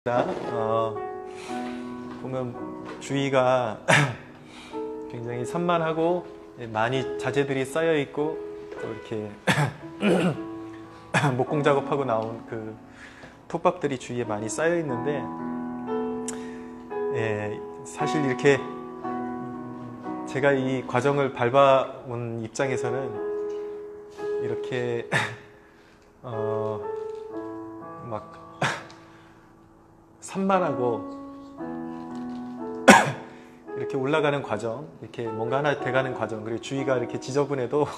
어, 보면 주위가 굉장히 산만하고 많이 자재들이 쌓여 있고 또 이렇게 목공 작업하고 나온 그 톱밥들이 주위에 많이 쌓여 있는데, 사실 이렇게 제가 이 과정을 밟아온 입장에서는 이렇게 막 산만하고 이렇게 올라가는 과정, 이렇게 뭔가 하나 돼가는 과정, 그리고 주위가 이렇게 지저분해도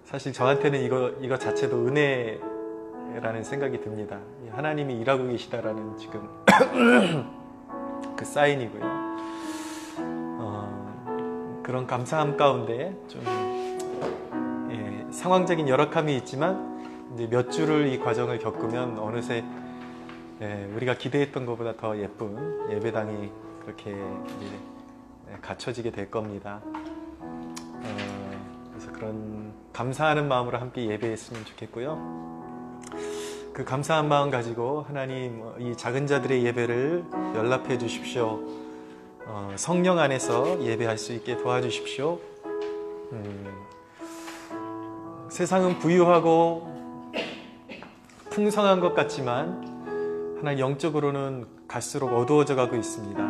사실 저한테는 이거 자체도 은혜라는 생각이 듭니다. 하나님이 일하고 계시다라는 지금 그 사인이고요. 그런 감사함 가운데 좀 상황적인 열악함이 있지만 이제 몇 주를 이 과정을 겪으면 어느새 우리가 기대했던 것보다 더 예쁜 예배당이 그렇게 이제 갖춰지게 될 겁니다. 그래서 그런 감사하는 마음으로 함께 예배했으면 좋겠고요. 그 감사한 마음 가지고 하나님, 이 작은 자들의 예배를 연락해 주십시오. 성령 안에서 예배할 수 있게 도와주십시오. 세상은 부유하고 풍성한 것 같지만 하나님, 영적으로는 갈수록 어두워져 가고 있습니다.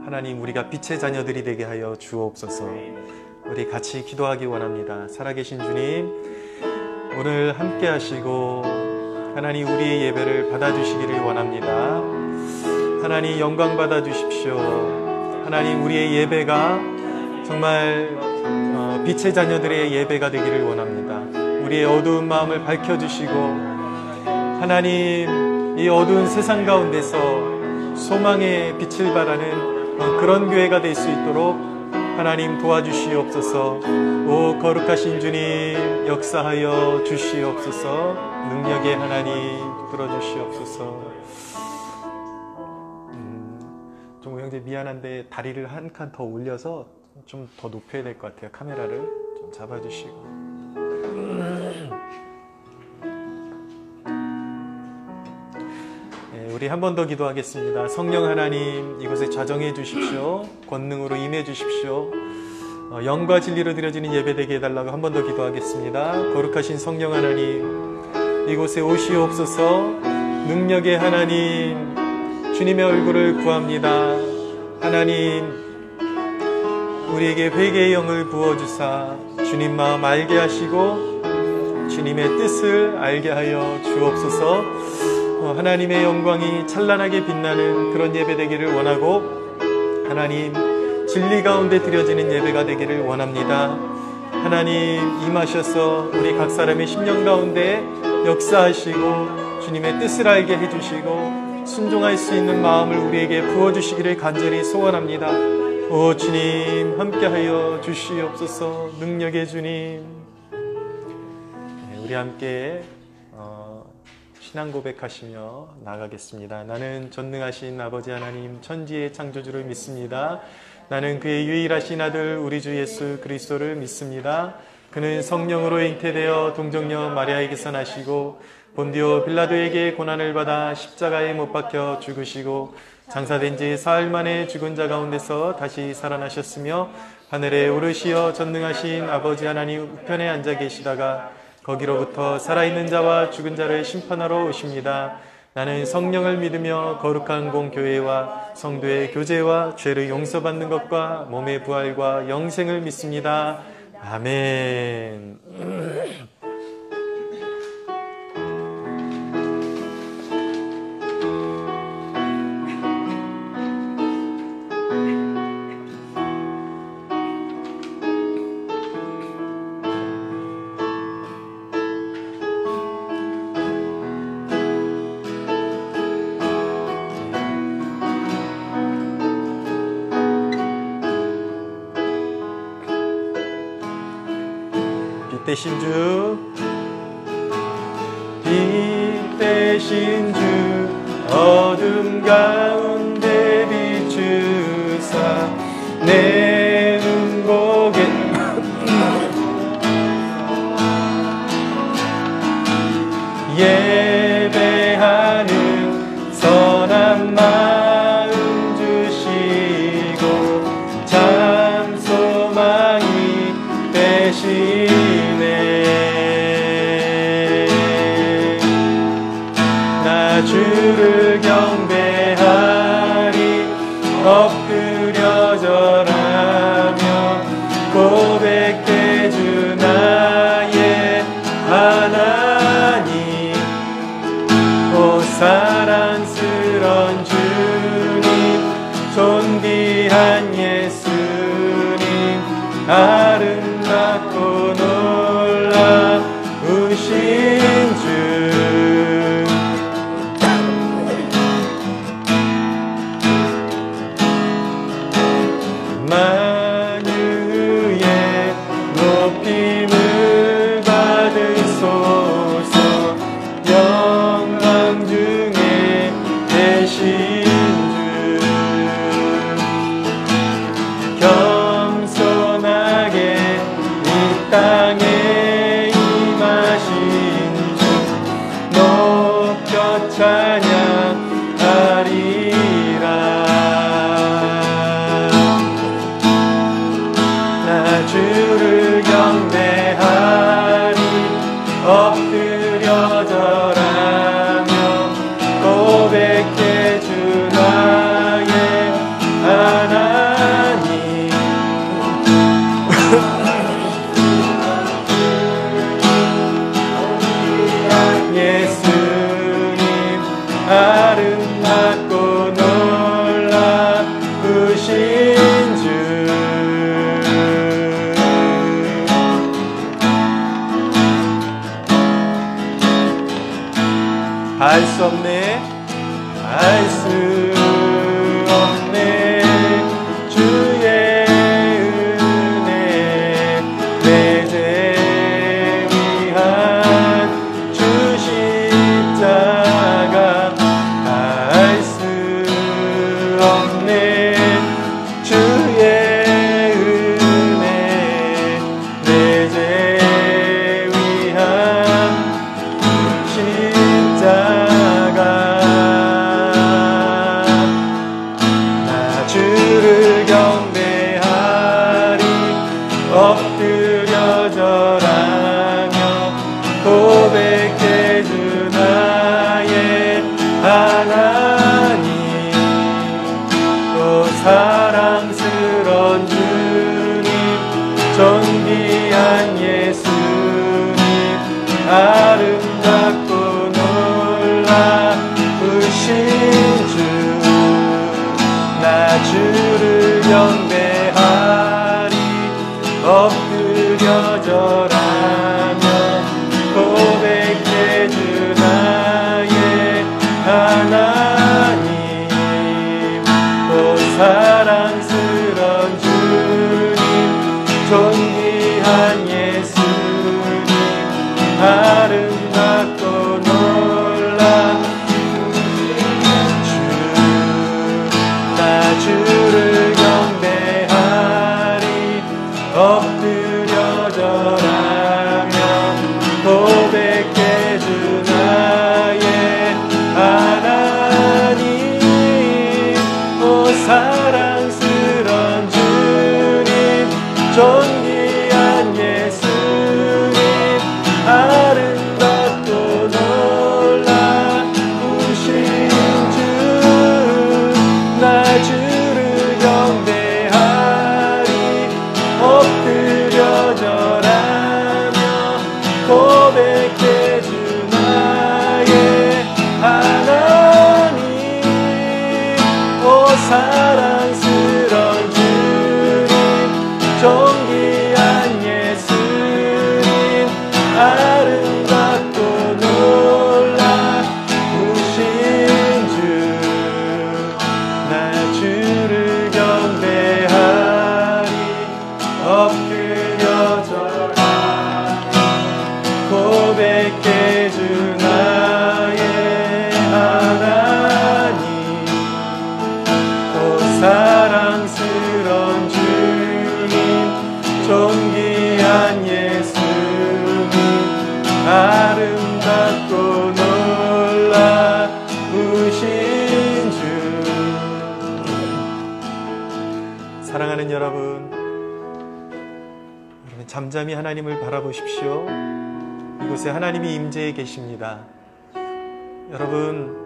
하나님, 우리가 빛의 자녀들이 되게 하여 주옵소서. 우리 같이 기도하기 원합니다. 살아계신 주님, 오늘 함께 하시고 하나님, 우리의 예배를 받아주시기를 원합니다. 하나님, 영광 받아주십시오. 하나님, 우리의 예배가 정말 빛의 자녀들의 예배가 되기를 원합니다. 우리의 어두운 마음을 밝혀주시고 하나님, 이 어두운 세상 가운데서 소망의 빛을 발하는 그런 교회가 될 수 있도록 하나님 도와주시옵소서. 오 거룩하신 주님, 역사하여 주시옵소서. 능력의 하나님 들어주시옵소서. 좀 형제 미안한데 다리를 한 칸 더 올려서 좀 더 높여야 될 것 같아요. 카메라를 좀 잡아주시고. 우리 한 번 더 기도하겠습니다. 성령 하나님, 이곳에 좌정해 주십시오. 권능으로 임해 주십시오. 영과 진리로 드려지는 예배 되게 해달라고 한 번 더 기도하겠습니다. 거룩하신 성령 하나님, 이곳에 오시옵소서. 능력의 하나님, 주님의 얼굴을 구합니다. 하나님, 우리에게 회개의 영을 부어주사 주님 마음 알게 하시고 주님의 뜻을 알게 하여 주옵소서. 하나님의 영광이 찬란하게 빛나는 그런 예배 되기를 원하고 하나님, 진리 가운데 드려지는 예배가 되기를 원합니다. 하나님, 임하셔서 우리 각 사람의 심령 가운데 역사하시고 주님의 뜻을 알게 해주시고 순종할 수 있는 마음을 우리에게 부어주시기를 간절히 소원합니다. 오 주님, 함께하여 주시옵소서. 능력의 주님, 우리 함께 신앙 고백하시며 나가겠습니다. 나는 전능하신 아버지 하나님, 천지의 창조주를 믿습니다. 나는 그의 유일하신 아들 우리 주 예수 그리스도를 믿습니다. 그는 성령으로 잉태되어 동정녀 마리아에게서 나시고 본디오 빌라도에게 고난을 받아 십자가에 못 박혀 죽으시고 장사된 지 사흘 만에 죽은 자 가운데서 다시 살아나셨으며 하늘에 오르시어 전능하신 아버지 하나님 우편에 앉아 계시다가 거기로부터 살아있는 자와 죽은 자를 심판하러 오십니다. 나는 성령을 믿으며 거룩한 공교회와 성도의 교제와 죄를 용서받는 것과 몸의 부활과 영생을 믿습니다. 아멘. 빛 대신 주, 빛 대신 주, 어둠 가운데 비추사 내 눈보게 예배하는 선한 사랑스런 주님, 존귀한 예수님, 아름답고 놀라우신 주, 만유의 높임을 받으소서. 영광 중에 계신 주, 겸손하게 이 땅에 임하신 주, 높여 찬양하리라. 나 주를 경배하리, 엎드려 절하며 고백해 주 나의 하나님. 예수님, 아름답고 놀라우신 주, 알 수 없네, 알 수 없네, 주의 은혜, 내 죄 위한 주 십자가. 알 수 없네, 주의 은혜, 내 죄 위한 십자가. 나 주를 경배하리, 엎드려 절하며 고백해 주 나의 하나님. 오 사랑스런 주님, 존귀한 예수님, 아름답고 놀라우신 주, 나 주를 경배하리, 엎드려 절하며 고백해 주 나의 하나님. 오 사랑스런 주님, 존귀한 예수님, 아름답고 주를 경배하리, 엎드려 절하며 고백해 주 나의 하나님. 오 사랑스런 주님, 존귀한 예수님, 아름답고 놀라우신 주, 나 주를 경배하리, 엎드려 절하며 고백해 주 나의 하나님. 오 사랑스런 주님, 존귀한 예수님, 아름답고 놀라우신 주, 나 주를 경배하리, 엎드려 절하며 고백해 주 나의 하나님. 오 사랑스런 주님, 존귀한 예수님, 아름답고 놀라우신 주. 사랑하는 여러분, 잠잠히 하나님을 바라보십시오. 이곳에 하나님이 임재해 계십니다. 여러분,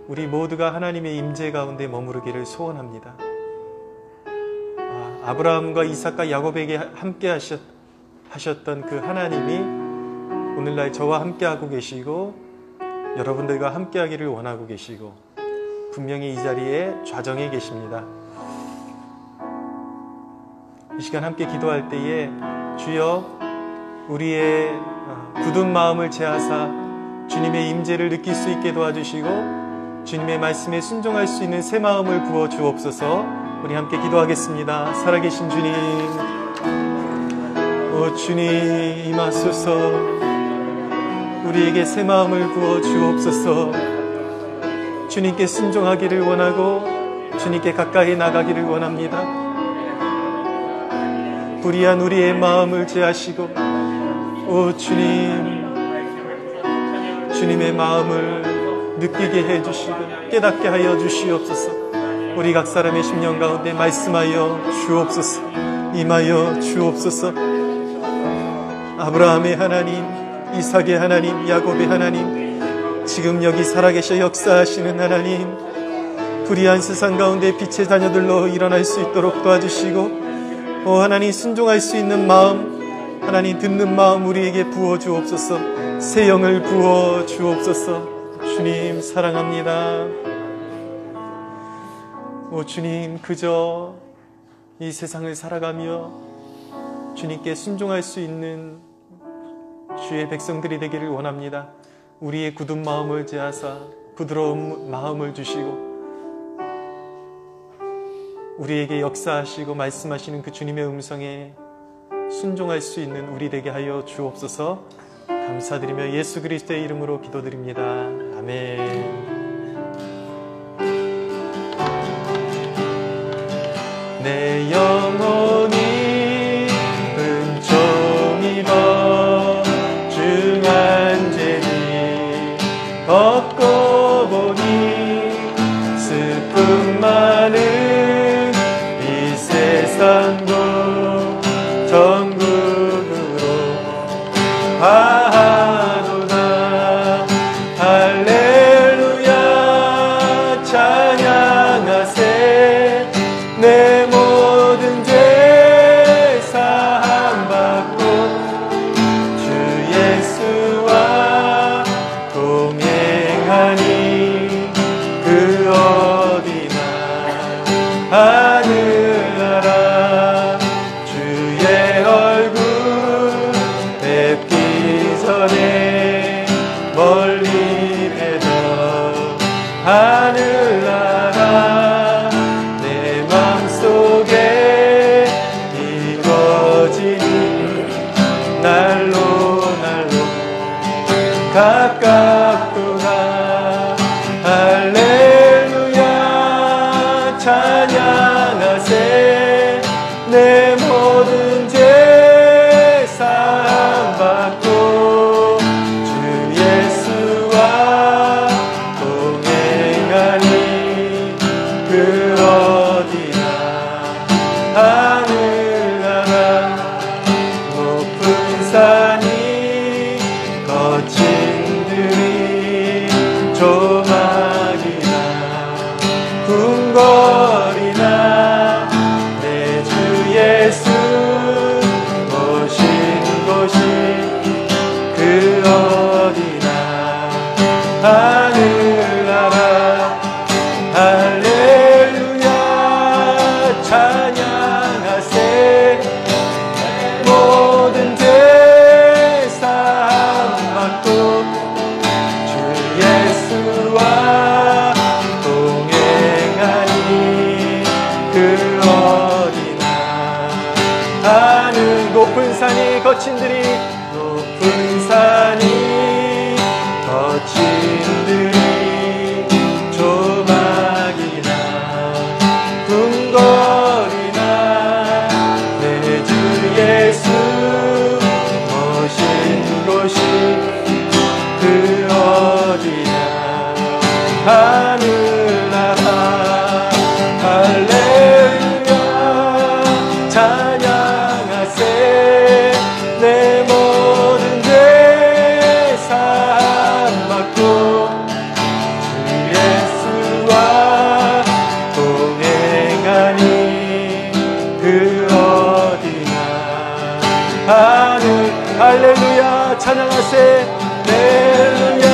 우리 모두가 하나님의 임재 가운데 머무르기를 소원합니다. 아브라함과 이삭과 야곱에게 함께 하셨던 그 하나님이 오늘날 저와 함께 하고 계시고 여러분들과 함께하기를 원하고 계시고 분명히 이 자리에 좌정해 계십니다. 이 시간 함께 기도할 때에 주여 우리의 굳은 마음을 제하사 주님의 임재를 느낄 수 있게 도와주시고 주님의 말씀에 순종할 수 있는 새 마음을 부어 주옵소서. 우리 함께 기도하겠습니다. 살아계신 주님, 오 주님 임하소서. 우리에게 새 마음을 부어 주옵소서. 주님께 순종하기를 원하고 주님께 가까이 나가기를 원합니다. 불의한 우리의 마음을 제하시고 오 주님, 주님의 마음을 느끼게 해주시고 깨닫게 하여 주시옵소서. 우리 각 사람의 심령 가운데 말씀하여 주옵소서. 임하여 주옵소서. 아브라함의 하나님, 이삭의 하나님, 야곱의 하나님, 지금 여기 살아계셔 역사하시는 하나님, 불의한 세상 가운데 빛의 자녀들로 일어날 수 있도록 도와주시고 오 하나님, 순종할 수 있는 마음, 하나님 듣는 마음 우리에게 부어 주옵소서. 새 영을 부어 주옵소서. 주님 사랑합니다. 오 주님, 그저 이 세상을 살아가며 주님께 순종할 수 있는 주의 백성들이 되기를 원합니다. 우리의 굳은 마음을 제하사 부드러운 마음을 주시고 우리에게 역사하시고 말씀하시는 그 주님의 음성에 순종할 수 있는 우리 되게 하여 주옵소서. 감사드리며 예수 그리스도의 이름으로 기도드립니다. 아멘. 내 영혼이 은총입어 중한제니 걷고 보니 슬픔 많은 이 세상도 전국으로 가하도다. 할렐루야 찬양하세. 내 모든 죄 사함받고 주 예수와 동행하니 그 어디나 하늘나라. 주의 얼굴 뵙기 전에 멀리 뵈던 하늘나라 내 맘속에 이루어지니 날로 날로 가깝구나. 할렐루야 찬양하세. 내 모든 죄 사함받고 주 예수와 동행하니 그 어디나 하늘나라. 높은 산이 거친 들이 조막이나 궁궐이나 내 주 예수 오신 곳이 그 어디나 하늘나라. 할렐루야 찬양하세. 모든 죄 사함받고 주 예수와 동행하니 그 어디나 하늘. 높은 산이 거친 들이 높은 산이 거친 들이 조막이나 궁궐이나 내 주 예수 모신 곳이 그 어디나 하늘나라. 할렐루야 찬양하세. 내 모든 죄 사함받고 주 예수와 동행하니 그 어디나 하늘. 할렐루야 찬양하세. 할렐루야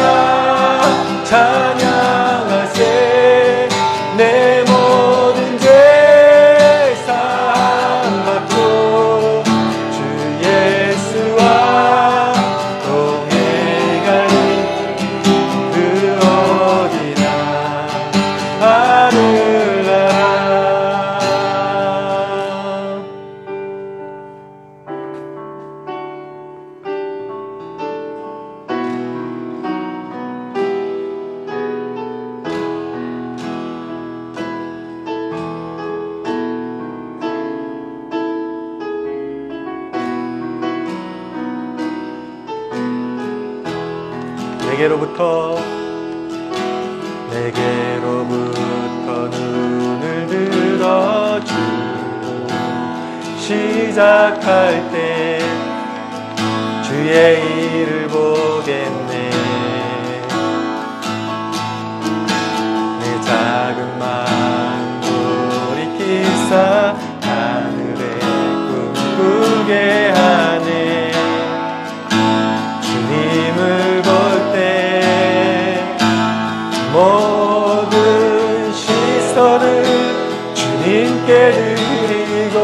내게로부터 눈을 들어주고 시작할 때 주의 일을 보겠네. 내 작은 마음 돌이키사 하늘에 꿈꾸게 하네. 주님을 볼 때 모든 시선을 주님께 드리고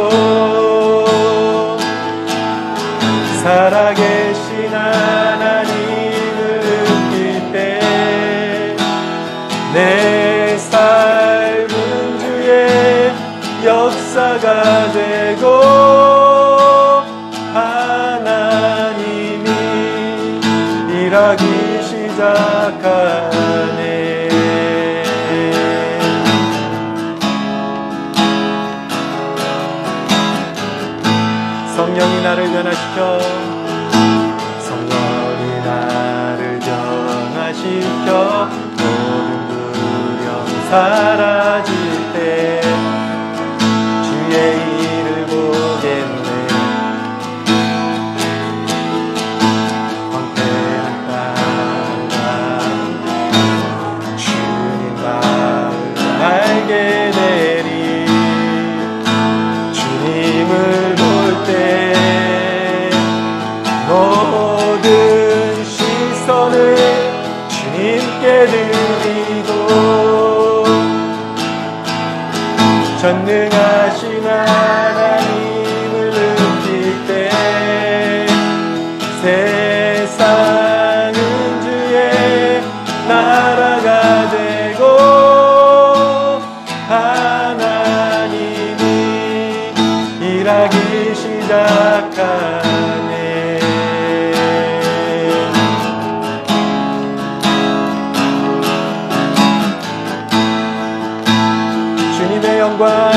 살아계신 하나님을 느낄 때 내 삶은 주의 역사가 되고 하나님이 일하기 시작하네. 성령이 나를 변화시켜 모든 두려움 사라질 때 주의 일을 보겠네. 황폐한 땅 주님 마음을 알게 되리. 주님을 볼 때 모든 시선을 주님께 드리고 전능하신 하나님을 느낄 때 세상은 주의 나라가 되고 하나님이 일하기 시작하네. 영광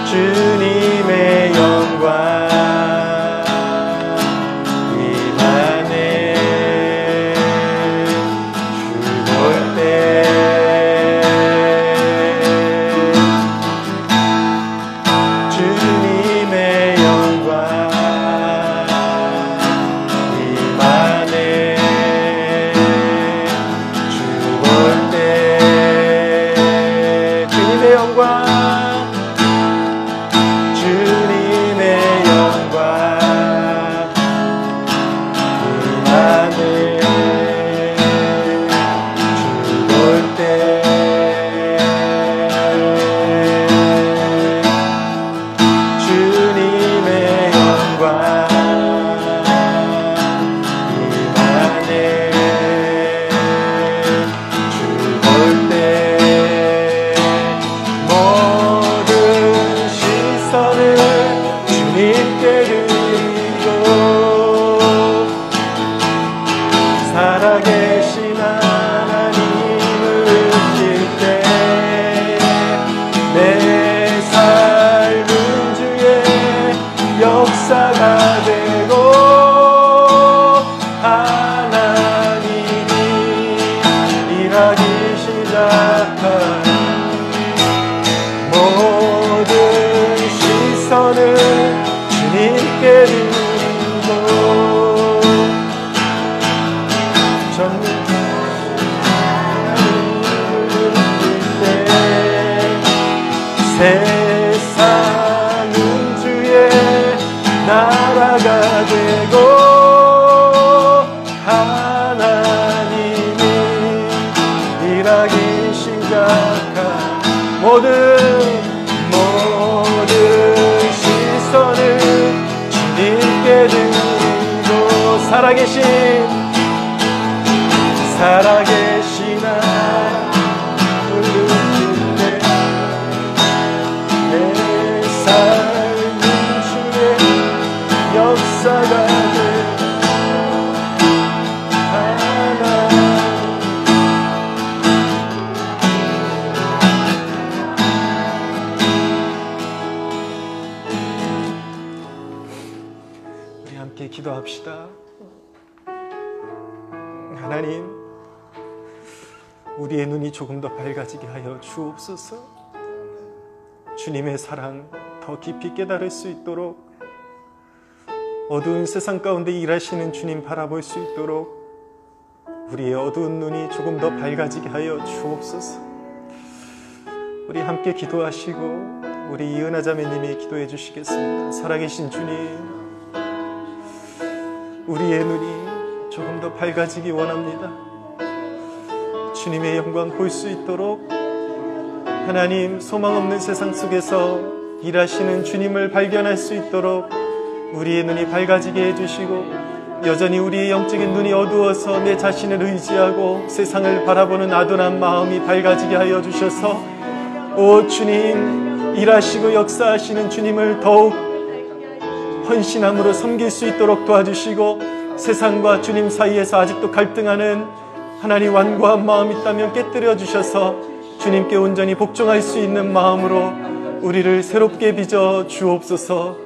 주님의 영광 임하네. 주 볼 때 주님의 영광 임하네. 주 볼 때 영광 주님의 영광 임하네. 주 볼 때 주님의 영광 임하네. 주 볼 때 주님께 드리고 살아계신 하나님을 느낄 때 내 삶은 주의 역사가 되고 하나님이 일하기 시작하니 모든 시선을 주님께 드리고 전능하신 하나님을 느낄 때 세상은 주의 나라가 되고 하나님이 일하기 시작한 모든 시선을 주님께 드리고 살아계신 하나님을 느낄 때 내 삶은 주의 역사가 돼 함께 기도합시다. 하나님, 우리의 눈이 조금 더 밝아지게 하여 주옵소서. 주님의 사랑 더 깊이 깨달을 수 있도록, 어두운 세상 가운데 일하시는 주님 바라볼 수 있도록 우리의 어두운 눈이 조금 더 밝아지게 하여 주옵소서. 우리 함께 기도하시고 우리 이은하 자매님이 기도해 주시겠습니다. 살아계신 주님, 우리의 눈이 조금 더 밝아지기 원합니다. 주님의 영광 볼 수 있도록, 하나님, 소망 없는 세상 속에서 일하시는 주님을 발견할 수 있도록 우리의 눈이 밝아지게 해주시고, 여전히 우리의 영적인 눈이 어두워서 내 자신을 의지하고 세상을 바라보는 아둔한 마음이 밝아지게 하여 주셔서, 오 주님, 일하시고 역사하시는 주님을 더욱 헌신함으로 섬길 수 있도록 도와주시고, 세상과 주님 사이에서 아직도 갈등하는 하나님 완고한 마음이 있다면 깨뜨려 주셔서 주님께 온전히 복종할 수 있는 마음으로 우리를 새롭게 빚어 주옵소서.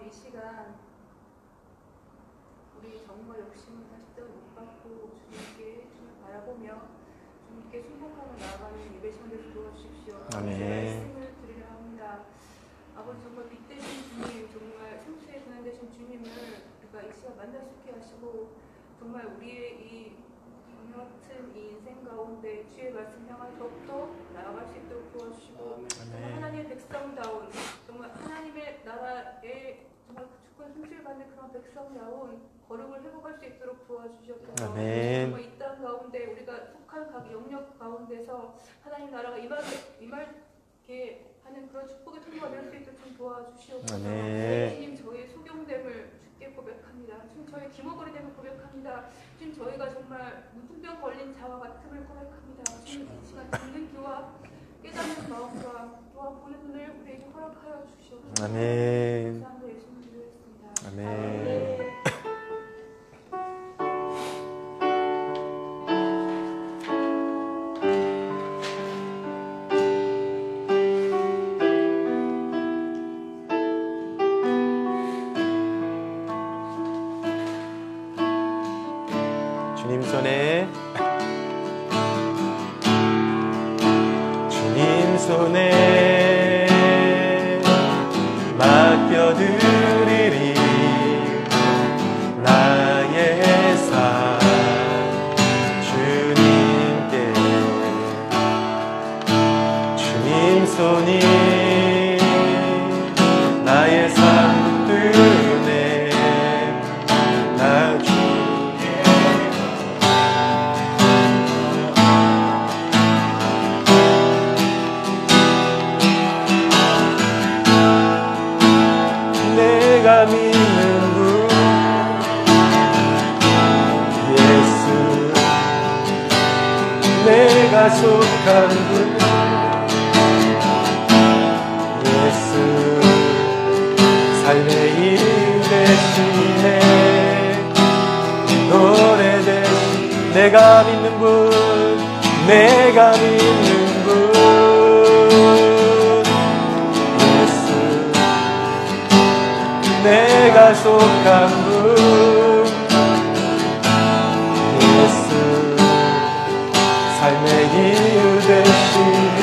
이 시간 우리 정말 욕심을 다시 못 받고 주님께 바라보며 주님께 순복하며 나아가는 예배 시간 되도록 도와주십시오. 아멘. 말씀을 드리려 합니다. 아버지, 정말 빛되신 주님, 정말 생수의 근원 되신 주님을 우리가 이 시간 만날 수 있게 하시고, 정말 우리의 이 같은 이 인생 가운데 주의 말씀 향한 더욱더 나아갈 수 있도록 도와주시고, 정말 하나님의 백성다운, 정말 하나님의 나라에 정말 주권 승질 받는 그런 백성다운 거룩을 회복할 수 있도록 도와주시옵소서. 정말 이 땅 가운데 우리가 속한 각 영역 가운데서 하나님 나라가 임하게 하는 그런 축복의 통로가 될 수 있도록 좀 도와주시옵소서. 주님, 저희의 소경됨을 주께 고백합니다. 주님, 저희 기머거리됨을 고백합니다. 주님, 저희가 정말 무증병 걸린 자와 같음을 고백합니다. 주님, 이 시간 듣는 귀와 깨닫는 마음과 또한 보는 눈을 우리에게 허락하여 주시옵소서. 아멘. 감사합니다. 예수님 기도했습니다. 아멘. 주님 손에, 주님 손에 맡겨드리리 나의 삶 주님께. 주님 손이 나의 삶 뜨네 나 내가 믿는 분 예수, 내가 속한 분 예수, 삶의 일 대신에 노래 대신 내가 믿는 분, 내가 믿는 분 내가 속한 분 예수, 삶의 이유 대신에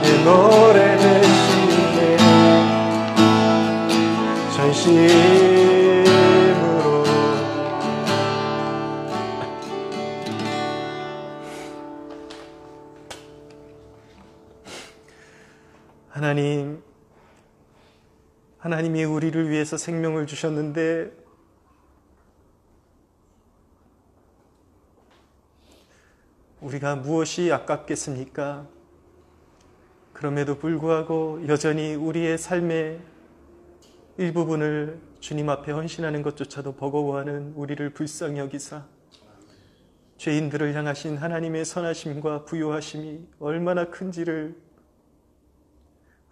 내 노래 대신에 전심으로. 하나님이 우리를 위해서 생명을 주셨는데 우리가 무엇이 아깝겠습니까? 그럼에도 불구하고 여전히 우리의 삶에 일부분을 주님 앞에 헌신하는 것조차도 버거워하는 우리를 불쌍히 여기사 죄인들을 향하신 하나님의 선하심과 부요하심이 얼마나 큰지를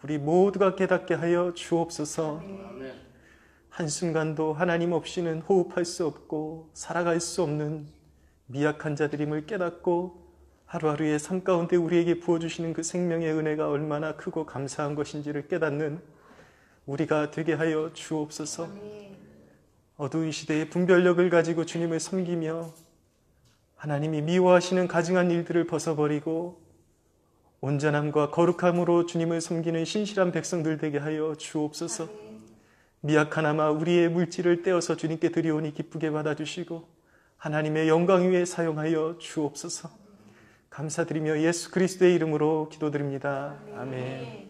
우리 모두가 깨닫게 하여 주옵소서. 한순간도 하나님 없이는 호흡할 수 없고 살아갈 수 없는 미약한 자들임을 깨닫고 하루하루의 삶 가운데 우리에게 부어주시는 그 생명의 은혜가 얼마나 크고 감사한 것인지를 깨닫는 우리가 되게 하여 주옵소서. 어두운 시대의 분별력을 가지고 주님을 섬기며 하나님이 미워하시는 가증한 일들을 벗어버리고 온전함과 거룩함으로 주님을 섬기는 신실한 백성들 되게 하여 주옵소서. 미약하나마 우리의 물질을 떼어서 주님께 드리오니 기쁘게 받아주시고 하나님의 영광 위에 사용하여 주옵소서. 감사드리며 예수 그리스도의 이름으로 기도드립니다. 아멘.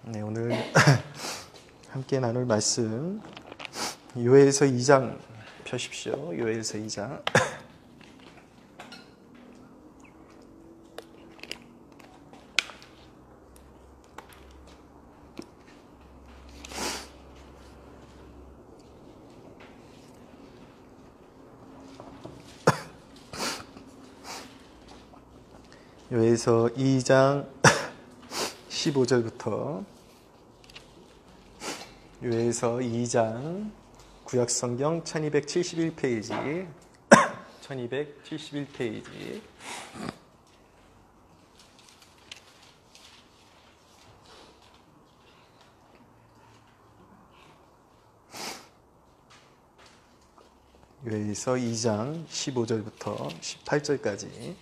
네, 오늘 함께 나눌 말씀 요엘서 2장 펴십시오. 요엘서 2장. 요엘서 2장 15절부터 요엘서 2장 구약성경 1271페이지 1271페이지 요엘서 2장 15절부터 18절까지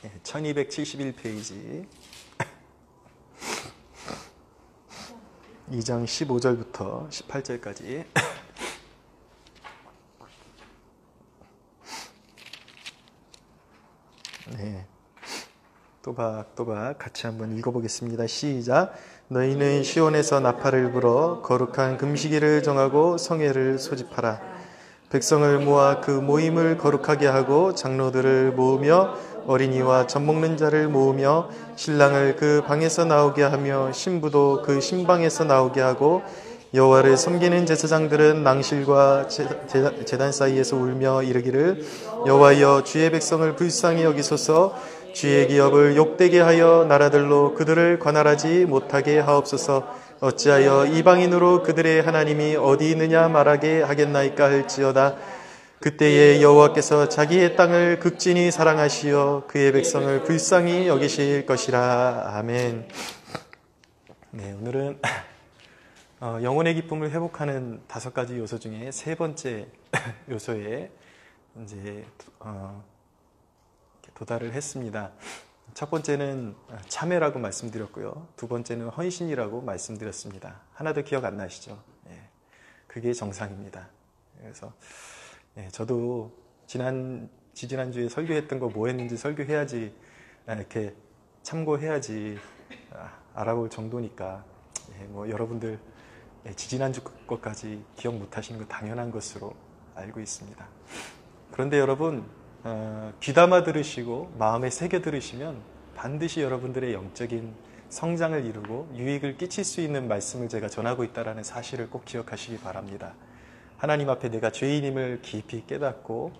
네, 1271페이지 2장 15절부터 18절까지 네, 또박 같이 한번 읽어보겠습니다. 시작. 너희는 시온에서 나팔을 불어 거룩한 금식일을 정하고 성회를 소집하라. 백성을 모아 그 모임을 거룩하게 하고 장로들을 모으며 어린이와 젖 먹는 자를 모으며 신랑을 그 방에서 나오게 하며 신부도 그 신방에서 나오게 하고 여호와를 섬기는 제사장들은 낭실과 제단 사이에서 울며 이르기를 여호와여 주의 백성을 불쌍히 여기소서. 주의 기업을 욕되게 하여 나라들로 그들을 관할하지 못하게 하옵소서. 어찌하여 이방인으로 그들의 하나님이 어디 있느냐 말하게 하겠나이까 할지어다. 그때에 여호와께서 자기의 땅을 극진히 사랑하시어 그의 백성을 불쌍히 여기실 것이라. 아멘. 네, 오늘은 영혼의 기쁨을 회복하는 5가지 요소 중에 세 번째 요소에 이제 도달을 했습니다. 첫 번째는 참회라고 말씀드렸고요. 두 번째는 헌신이라고 말씀드렸습니다. 하나도 기억 안 나시죠? 예, 그게 정상입니다. 그래서 저도 지지난주에 설교했던 거 뭐 했는지 설교해야지, 이렇게 참고해야지 알아볼 정도니까, 뭐 여러분들 지지난주 것까지 기억 못 하시는 거 당연한 것으로 알고 있습니다. 그런데 여러분, 귀담아 들으시고 마음에 새겨 들으시면 반드시 여러분들의 영적인 성장을 이루고 유익을 끼칠 수 있는 말씀을 제가 전하고 있다는 사실을 꼭 기억하시기 바랍니다. 하나님 앞에 내가 죄인임을 깊이 깨닫고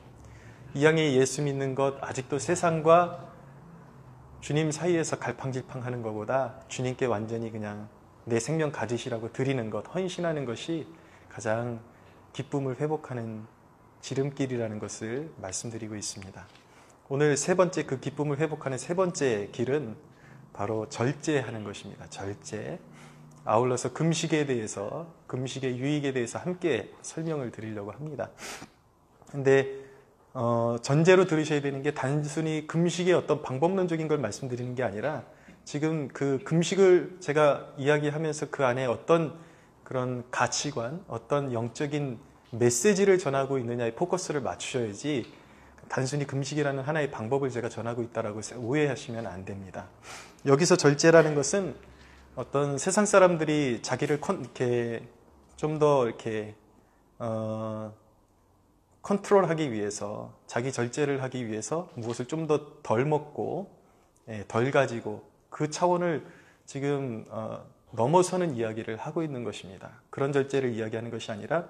이왕에 예수 믿는 것, 아직도 세상과 주님 사이에서 갈팡질팡하는 것보다 주님께 완전히 그냥 내 생명 가지시라고 드리는 것, 헌신하는 것이 가장 기쁨을 회복하는 지름길이라는 것을 말씀드리고 있습니다. 오늘 세 번째, 그 기쁨을 회복하는 세 번째 길은 바로 절제하는 것입니다. 절제. 아울러서 금식에 대해서, 금식의 유익에 대해서 함께 설명을 드리려고 합니다. 근데 전제로 들으셔야 되는 게 단순히 금식의 어떤 방법론적인 걸 말씀드리는 게 아니라 지금 그 금식을 제가 이야기하면서 그 안에 어떤 그런 가치관, 어떤 영적인 메시지를 전하고 있느냐에 포커스를 맞추셔야지 단순히 금식이라는 하나의 방법을 제가 전하고 있다라고 오해하시면 안 됩니다. 여기서 절제라는 것은 어떤 세상 사람들이 자기를 이렇게 좀 더 이렇게 컨트롤하기 위해서, 자기 절제를 하기 위해서 무엇을 좀 더 덜 먹고 덜 가지고 그 차원을 지금 넘어서는 이야기를 하고 있는 것입니다. 그런 절제를 이야기하는 것이 아니라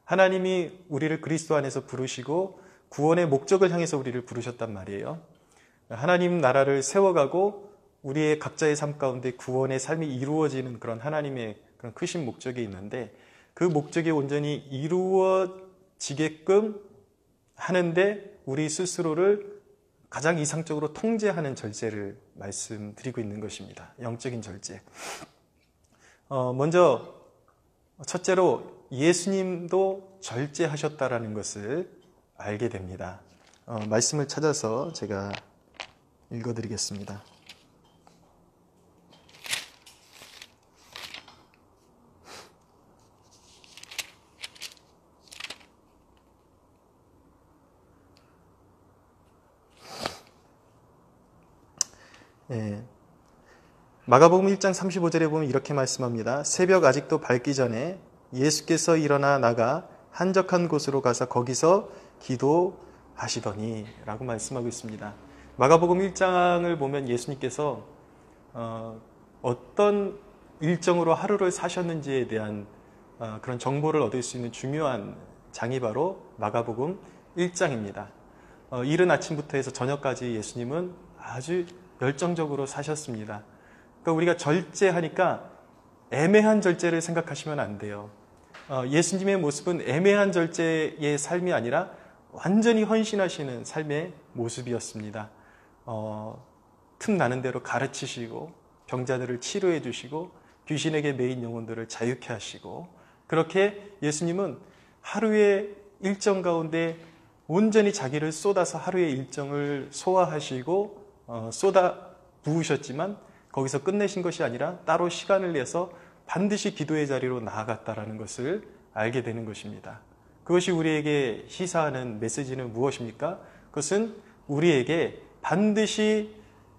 하나님이 우리를 그리스도 안에서 부르시고 구원의 목적을 향해서 우리를 부르셨단 말이에요. 하나님 나라를 세워가고 우리의 각자의 삶 가운데 구원의 삶이 이루어지는 그런 하나님의 그런 크신 목적이 있는데, 그 목적이 온전히 이루어지게끔 하는데 우리 스스로를 가장 이상적으로 통제하는 절제를 말씀드리고 있는 것입니다. 영적인 절제. 먼저 첫째로 예수님도 절제하셨다라는 것을 알게 됩니다. 말씀을 찾아서 제가 읽어드리겠습니다. 마가복음 1장 35절에 보면 이렇게 말씀합니다. 새벽 아직도 밝기 전에 예수께서 일어나 나가 한적한 곳으로 가서 거기서 기도하시더니 라고 말씀하고 있습니다. 마가복음 1장을 보면 예수님께서 어떤 일정으로 하루를 사셨는지에 대한 그런 정보를 얻을 수 있는 중요한 장이 바로 마가복음 1장입니다. 이른 아침부터 해서 저녁까지 예수님은 아주 열정적으로 사셨습니다. 그러니까 우리가 절제하니까 애매한 절제를 생각하시면 안 돼요. 예수님의 모습은 애매한 절제의 삶이 아니라 완전히 헌신하시는 삶의 모습이었습니다. 틈나는 대로 가르치시고 병자들을 치료해 주시고 귀신에게 매인 영혼들을 자유케 하시고, 그렇게 예수님은 하루의 일정 가운데 온전히 자기를 쏟아서 하루의 일정을 소화하시고 쏟아 부으셨지만 거기서 끝내신 것이 아니라 따로 시간을 내서 반드시 기도의 자리로 나아갔다라는 것을 알게 되는 것입니다. 그것이 우리에게 시사하는 메시지는 무엇입니까? 그것은 우리에게 반드시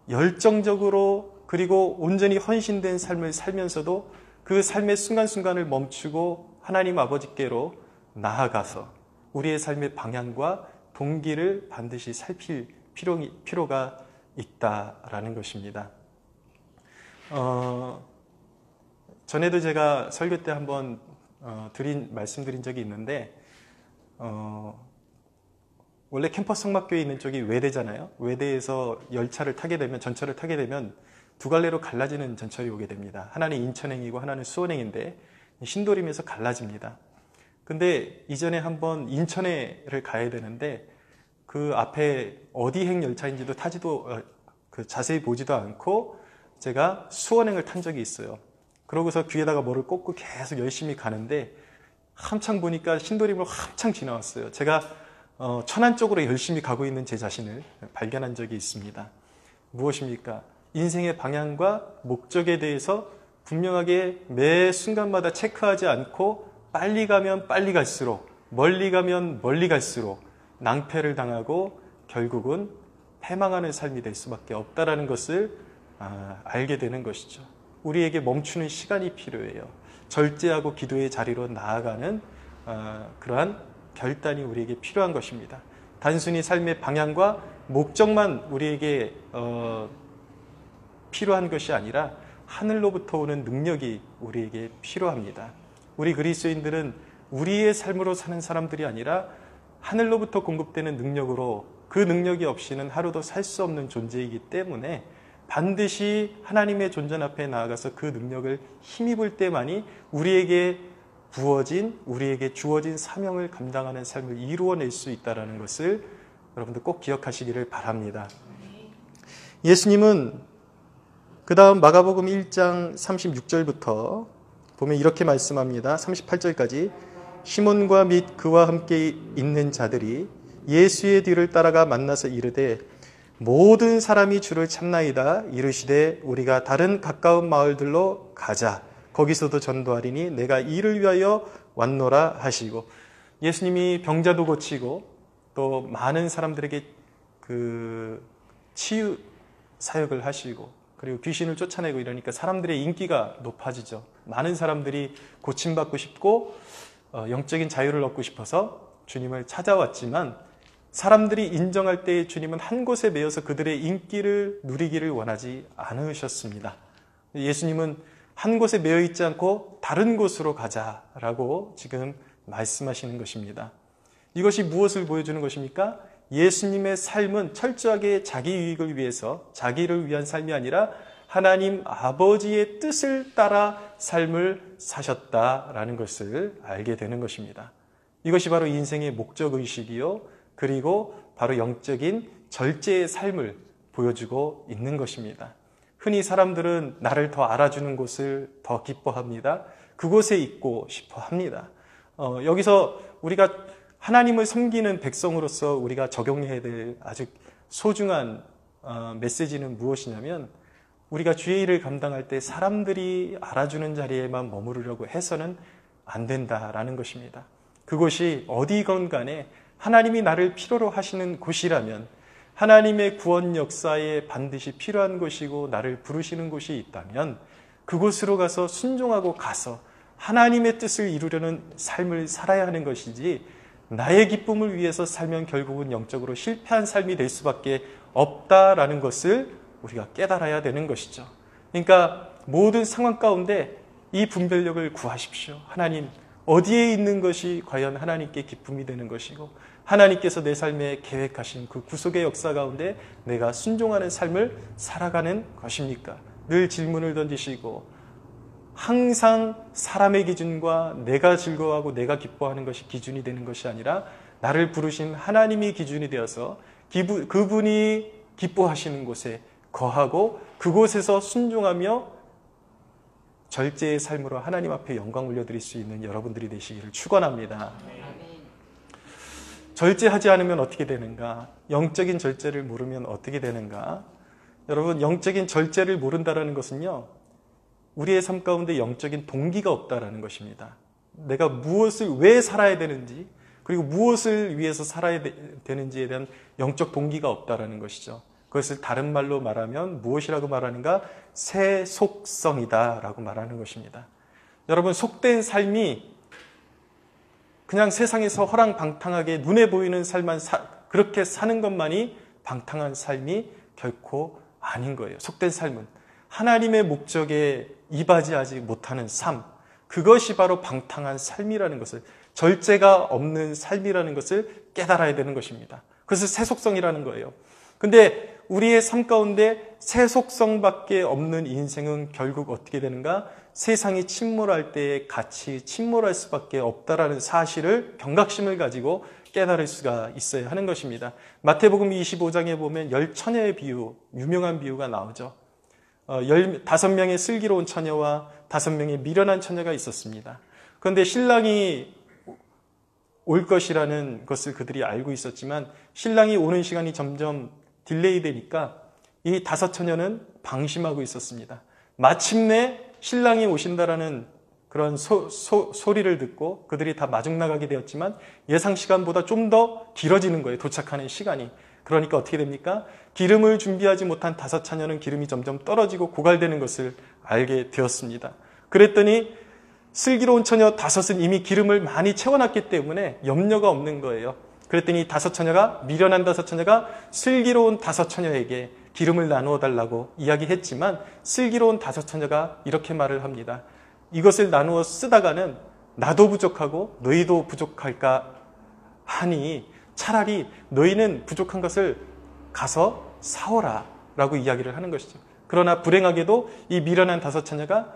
열정적으로 그리고 온전히 헌신된 삶을 살면서도 그 삶의 순간순간을 멈추고 하나님 아버지께로 나아가서 우리의 삶의 방향과 동기를 반드시 살필 필요가 있다라는 것입니다. 전에도 제가 설교 때 한번 말씀드린 적이 있는데, 원래 캠퍼스 성막교에 있는 쪽이 외대잖아요. 외대에서 전철을 타게 되면 두 갈래로 갈라지는 전철이 오게 됩니다. 하나는 인천행이고 하나는 수원행인데 신도림에서 갈라집니다. 근데 이전에 한번 인천에를 가야 되는데 그 앞에 어디 행 열차인지도 자세히 보지도 않고 제가 수원행을 탄 적이 있어요. 그러고서 귀에다가 뭐를 꽂고 계속 열심히 가는데 한창 보니까 신도림으로 한창 지나왔어요. 제가 천안 쪽으로 열심히 가고 있는 제 자신을 발견한 적이 있습니다. 무엇입니까? 인생의 방향과 목적에 대해서 분명하게 매 순간마다 체크하지 않고 빨리 가면 빨리 갈수록, 멀리 가면 멀리 갈수록 낭패를 당하고 결국은 패망하는 삶이 될 수밖에 없다라는 것을 알게 되는 것이죠. 우리에게 멈추는 시간이 필요해요. 절제하고 기도의 자리로 나아가는 그러한 결단이 우리에게 필요한 것입니다. 단순히 삶의 방향과 목적만 우리에게 필요한 것이 아니라 하늘로부터 오는 능력이 우리에게 필요합니다. 우리 그리스도인들은 우리의 삶으로 사는 사람들이 아니라 하늘로부터 공급되는 능력으로, 그 능력이 없이는 하루도 살 수 없는 존재이기 때문에 반드시 하나님의 존전 앞에 나아가서 그 능력을 힘입을 때만이 우리에게 주어진 사명을 감당하는 삶을 이루어낼 수 있다는 것을 여러분들 꼭 기억하시기를 바랍니다. 예수님은 그 다음 마가복음 1장 36절부터 보면 이렇게 말씀합니다. 38절까지 시몬과 및 그와 함께 있는 자들이 예수의 뒤를 따라가 만나서 이르되 모든 사람이 주를 찾나이다. 이르시되 우리가 다른 가까운 마을들로 가자. 거기서도 전도하리니 내가 이를 위하여 왔노라 하시고, 예수님이 병자도 고치고 또 많은 사람들에게 그 치유 사역을 하시고, 그리고 귀신을 쫓아내고 이러니까 사람들의 인기가 높아지죠. 많은 사람들이 고침받고 싶고 영적인 자유를 얻고 싶어서 주님을 찾아왔지만, 사람들이 인정할 때 주님은 한 곳에 매여서 그들의 인기를 누리기를 원하지 않으셨습니다. 예수님은 한 곳에 매여 있지 않고 다른 곳으로 가자라고 지금 말씀하시는 것입니다. 이것이 무엇을 보여주는 것입니까? 예수님의 삶은 철저하게 자기 유익을 위해서, 자기를 위한 삶이 아니라 하나님 아버지의 뜻을 따라 삶을 사셨다라는 것을 알게 되는 것입니다. 이것이 바로 인생의 목적의식이요, 그리고 바로 영적인 절제의 삶을 보여주고 있는 것입니다. 흔히 사람들은 나를 더 알아주는 곳을 더 기뻐합니다. 그곳에 있고 싶어 합니다. 여기서 우리가 하나님을 섬기는 백성으로서 우리가 적용해야 될 아주 소중한 메시지는 무엇이냐면, 우리가 주의 일을 감당할 때 사람들이 알아주는 자리에만 머무르려고 해서는 안 된다라는 것입니다. 그곳이 어디건 간에 하나님이 나를 필요로 하시는 곳이라면, 하나님의 구원 역사에 반드시 필요한 곳이고 나를 부르시는 곳이 있다면 그곳으로 가서 순종하고 가서 하나님의 뜻을 이루려는 삶을 살아야 하는 것이지, 나의 기쁨을 위해서 살면 결국은 영적으로 실패한 삶이 될 수밖에 없다라는 것을 우리가 깨달아야 되는 것이죠. 그러니까 모든 상황 가운데 이 분별력을 구하십시오. 하나님, 어디에 있는 것이 과연 하나님께 기쁨이 되는 것이고, 하나님께서 내 삶에 계획하신 그 구속의 역사 가운데 내가 순종하는 삶을 살아가는 것입니까? 늘 질문을 던지시고, 항상 사람의 기준과 내가 즐거워하고 내가 기뻐하는 것이 기준이 되는 것이 아니라 나를 부르신 하나님이 기준이 되어서 그분이 기뻐하시는 곳에 거하고 그곳에서 순종하며 절제의 삶으로 하나님 앞에 영광 올려드릴 수 있는 여러분들이 되시기를 축원합니다. 절제하지 않으면 어떻게 되는가? 영적인 절제를 모르면 어떻게 되는가? 여러분, 영적인 절제를 모른다는 것은요, 우리의 삶 가운데 영적인 동기가 없다라는 것입니다. 내가 무엇을 왜 살아야 되는지, 그리고 무엇을 위해서 살아야 되는지에 대한 영적 동기가 없다라는 것이죠. 그것을 다른 말로 말하면 무엇이라고 말하는가? 새 속성이다라고 말하는 것입니다. 여러분, 속된 삶이 그냥 세상에서 허랑방탕하게 눈에 보이는 삶만 그렇게 사는 것만이 방탕한 삶이 결코 아닌 거예요. 속된 삶은 하나님의 목적에 이바지하지 못하는 삶, 그것이 바로 방탕한 삶이라는 것을, 절제가 없는 삶이라는 것을 깨달아야 되는 것입니다. 그것을 새 속성이라는 거예요. 근데 우리의 삶 가운데 새 속성밖에 없는 인생은 결국 어떻게 되는가? 세상이 침몰할 때에 같이 침몰할 수밖에 없다라는 사실을, 경각심을 가지고 깨달을 수가 있어야 하는 것입니다. 마태복음 25장에 보면 10처녀의 비유, 유명한 비유가 나오죠. 15명의 슬기로운 처녀와 5명의 미련한 처녀가 있었습니다. 그런데 신랑이 올 것이라는 것을 그들이 알고 있었지만 신랑이 오는 시간이 점점 딜레이 되니까 이 5처녀는 방심하고 있었습니다. 마침내 신랑이 오신다라는 그런 소리를 듣고 그들이 다 마중 나가게 되었지만 예상 시간보다 좀 더 길어지는 거예요. 도착하는 시간이. 그러니까 어떻게 됩니까? 기름을 준비하지 못한 5처녀는 기름이 점점 떨어지고 고갈되는 것을 알게 되었습니다. 그랬더니 슬기로운 처녀 5은 이미 기름을 많이 채워놨기 때문에 염려가 없는 거예요. 그랬더니 5처녀가, 미련한 5처녀가 슬기로운 5처녀에게 기름을 나누어 달라고 이야기했지만 슬기로운 5처녀가 이렇게 말을 합니다. 이것을 나누어 쓰다가는 나도 부족하고 너희도 부족할까 하니 차라리 너희는 부족한 것을 가서 사오라 라고 이야기를 하는 것이죠. 그러나 불행하게도 이 미련한 5처녀가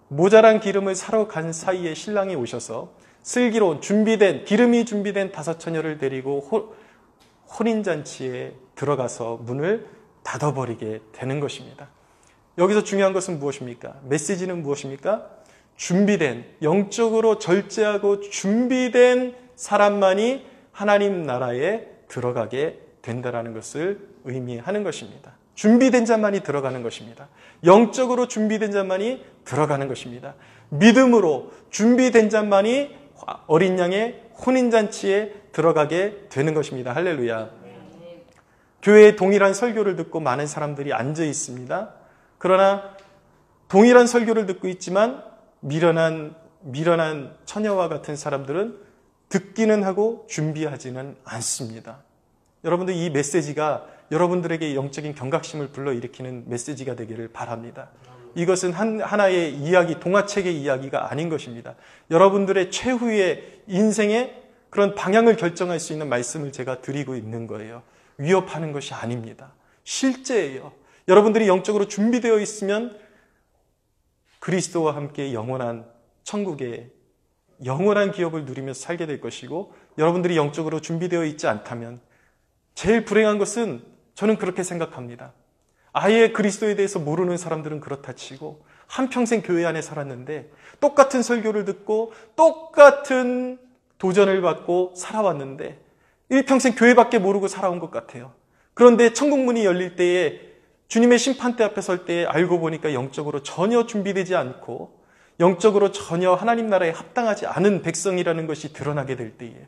모자란 기름을 사러 간 사이에 신랑이 오셔서 슬기로운 기름이 준비된 5처녀를 데리고 혼인잔치에 들어가서 문을 닫아버리게 되는 것입니다. 여기서 중요한 것은 무엇입니까? 메시지는 무엇입니까? 영적으로 절제하고 준비된 사람만이 하나님 나라에 들어가게 된다는 것을 의미하는 것입니다. 준비된 자만이 들어가는 것입니다. 영적으로 준비된 자만이 들어가는 것입니다. 믿음으로 준비된 자만이 어린 양의 혼인잔치에 들어가게 되는 것입니다. 할렐루야. 교회에 동일한 설교를 듣고 많은 사람들이 앉아 있습니다. 그러나 동일한 설교를 듣고 있지만 미련한 처녀와 같은 사람들은 듣기는 하고 준비하지는 않습니다. 여러분들 이 메시지가 여러분들에게 영적인 경각심을 불러일으키는 메시지가 되기를 바랍니다. 이것은 하나의 이야기, 동화책의 이야기가 아닌 것입니다. 여러분들의 최후의 인생의 그런 방향을 결정할 수 있는 말씀을 제가 드리고 있는 거예요. 위협하는 것이 아닙니다. 실제예요. 여러분들이 영적으로 준비되어 있으면 그리스도와 함께 영원한 천국의 영원한 기업을 누리면서 살게 될 것이고, 여러분들이 영적으로 준비되어 있지 않다면 제일 불행한 것은, 저는 그렇게 생각합니다. 아예 그리스도에 대해서 모르는 사람들은 그렇다 치고 한평생 교회 안에 살았는데 똑같은 설교를 듣고 똑같은 도전을 받고 살아왔는데 일평생 교회밖에 모르고 살아온 것 같아요. 그런데 천국문이 열릴 때에, 주님의 심판대 앞에 설 때에 알고 보니까 영적으로 전혀 준비되지 않고 영적으로 전혀 하나님 나라에 합당하지 않은 백성이라는 것이 드러나게 될 때에,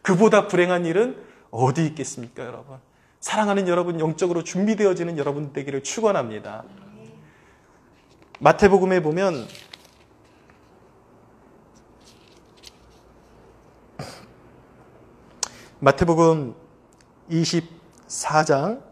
그보다 불행한 일은 어디 있겠습니까, 여러분? 사랑하는 여러분, 영적으로 준비되어지는 여러분 되기를 축원합니다. 마태복음에 보면 마태복음 24장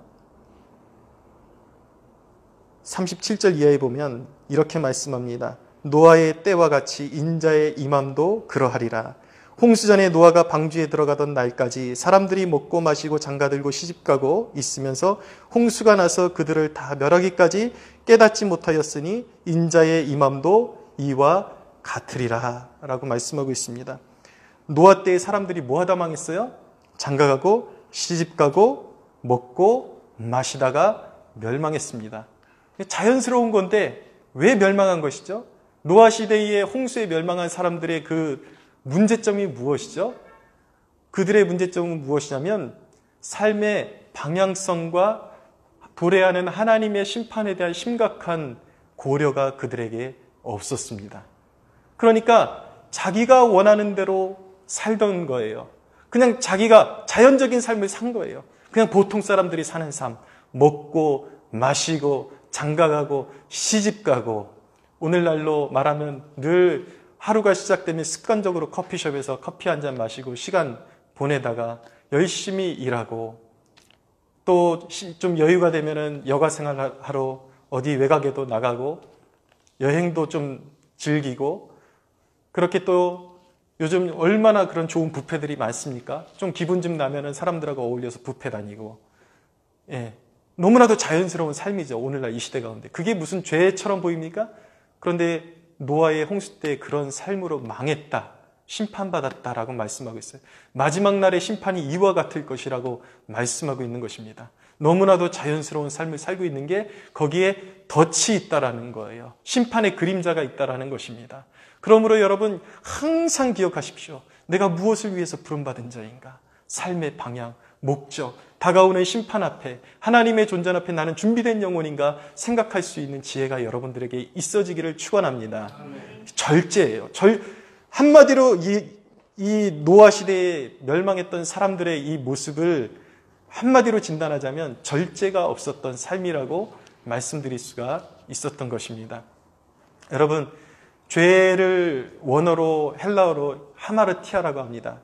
37절 이하에 보면 이렇게 말씀합니다. 노아의 때와 같이 인자의 임함도 그러하리라. 홍수전에 노아가 방주에 들어가던 날까지 사람들이 먹고 마시고 장가들고 시집가고 있으면서 홍수가 나서 그들을 다 멸하기까지 깨닫지 못하였으니 인자의 임함도 이와 같으리라 라고 말씀하고 있습니다. 노아 때에 사람들이 뭐 하다 망했어요? 장가가고 시집가고 먹고 마시다가 멸망했습니다. 자연스러운 건데 왜 멸망한 것이죠? 노아 시대에 홍수에 멸망한 사람들의 그 문제점이 무엇이죠? 그들의 문제점은 무엇이냐면 삶의 방향성과 도래하는 하나님의 심판에 대한 심각한 고려가 그들에게 없었습니다. 그러니까 자기가 원하는 대로 살던 거예요. 그냥 자기가 자연적인 삶을 산 거예요. 그냥 보통 사람들이 사는 삶, 먹고 마시고 장가가고 시집가고, 오늘날로 말하면 늘 하루가 시작되면 습관적으로 커피숍에서 커피 한 잔 마시고 시간 보내다가 열심히 일하고, 또 좀 여유가 되면은 여가 생활하러 어디 외곽에도 나가고 여행도 좀 즐기고, 그렇게 또 요즘 얼마나 그런 좋은 뷔페들이 많습니까? 좀 기분 좀 나면은 사람들하고 어울려서 뷔페 다니고, 너무나도 자연스러운 삶이죠. 오늘날 이 시대 가운데. 그게 무슨 죄처럼 보입니까? 그런데 노아의 홍수 때 그런 삶으로 망했다, 심판받았다라고 말씀하고 있어요. 마지막 날의 심판이 이와 같을 것이라고 말씀하고 있는 것입니다. 너무나도 자연스러운 삶을 살고 있는 게 거기에 덫이 있다라는 거예요. 심판의 그림자가 있다라는 것입니다. 그러므로 여러분 항상 기억하십시오. 내가 무엇을 위해서 부름받은 자인가? 삶의 방향, 목적, 다가오는 심판 앞에, 하나님의 존재 앞에 나는 준비된 영혼인가 생각할 수 있는 지혜가 여러분들에게 있어지기를 축원합니다. 절제예요. 한마디로 이 노아 시대에 멸망했던 사람들의 이 모습을 한마디로 진단하자면 절제가 없었던 삶이라고 말씀드릴 수가 있었던 것입니다. 여러분, 죄를 원어로 헬라어로 하마르티아라고 합니다.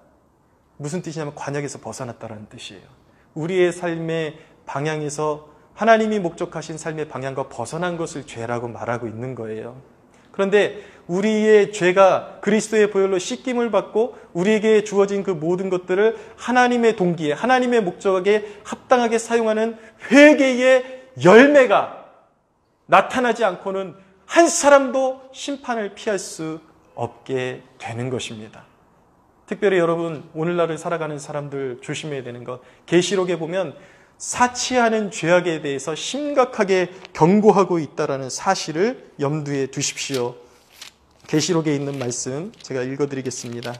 무슨 뜻이냐면 관역에서 벗어났다는 뜻이에요. 우리의 삶의 방향에서 하나님이 목적하신 삶의 방향과 벗어난 것을 죄라고 말하고 있는 거예요. 그런데 우리의 죄가 그리스도의 보혈로 씻김을 받고 우리에게 주어진 그 모든 것들을 하나님의 동기에, 하나님의 목적에 합당하게 사용하는 회개의 열매가 나타나지 않고는 한 사람도 심판을 피할 수 없게 되는 것입니다. 특별히 여러분, 오늘날을 살아가는 사람들 조심해야 되는 것, 계시록에 보면 사치하는 죄악에 대해서 심각하게 경고하고 있다는 사실을 염두에 두십시오. 계시록에 있는 말씀 제가 읽어드리겠습니다.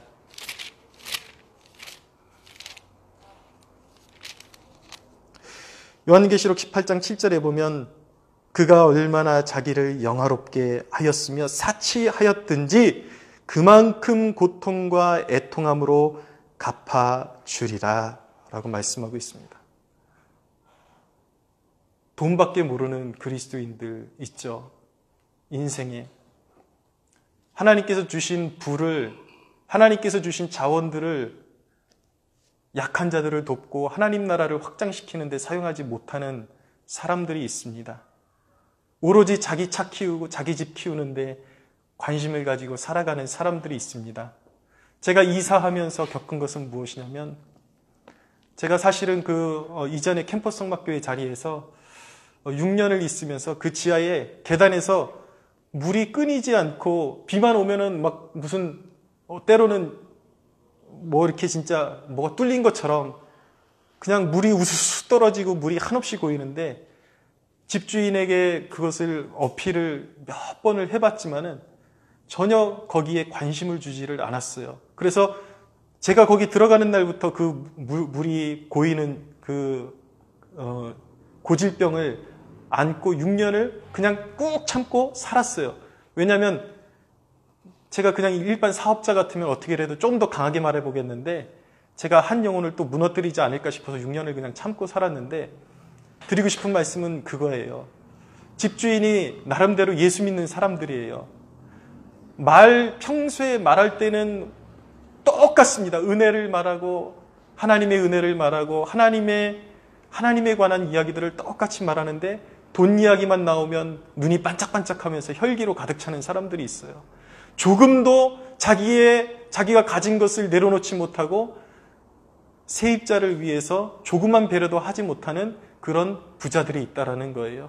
요한계시록 18장 7절에 보면 그가 얼마나 자기를 영화롭게 하였으며 사치하였든지 그만큼 고통과 애통함으로 갚아주리라 라고 말씀하고 있습니다. 돈밖에 모르는 그리스도인들 있죠. 인생에 하나님께서 주신 부를, 하나님께서 주신 자원들을 약한 자들을 돕고 하나님 나라를 확장시키는 데 사용하지 못하는 사람들이 있습니다. 오로지 자기 차 키우고 자기 집 키우는데 관심을 가지고 살아가는 사람들이 있습니다. 제가 이사하면서 겪은 것은 무엇이냐면, 제가 사실은 이전에 캠퍼스 성막교회 자리에서 6년을 있으면서 그 지하에 계단에서 물이 끊이지 않고 비만 오면은 막 무슨 때로는 뭐 이렇게 진짜 뭐가 뚫린 것처럼 그냥 물이 우수수 떨어지고 물이 한없이 고이는데, 집주인에게 그것을 어필을 몇 번을 해봤지만은 전혀 거기에 관심을 주지를 않았어요. 그래서 제가 거기 들어가는 날부터 그 물이 고이는 고질병을 안고 6년을 그냥 꾹 참고 살았어요. 왜냐하면 제가 그냥 일반 사업자 같으면 어떻게라도 좀 더 강하게 말해보겠는데, 제가 한 영혼을 또 무너뜨리지 않을까 싶어서 6년을 그냥 참고 살았는데, 드리고 싶은 말씀은 그거예요. 집주인이 나름대로 예수 믿는 사람들이에요. 평소에 말할 때는 똑같습니다. 은혜를 말하고 하나님의 은혜를 말하고 하나님에 관한 이야기들을 똑같이 말하는데, 돈 이야기만 나오면 눈이 반짝반짝하면서 혈기로 가득 차는 사람들이 있어요. 조금도 자기가 가진 것을 내려놓지 못하고 세입자를 위해서 조그만 배려도 하지 못하는 그런 부자들이 있다라는 거예요.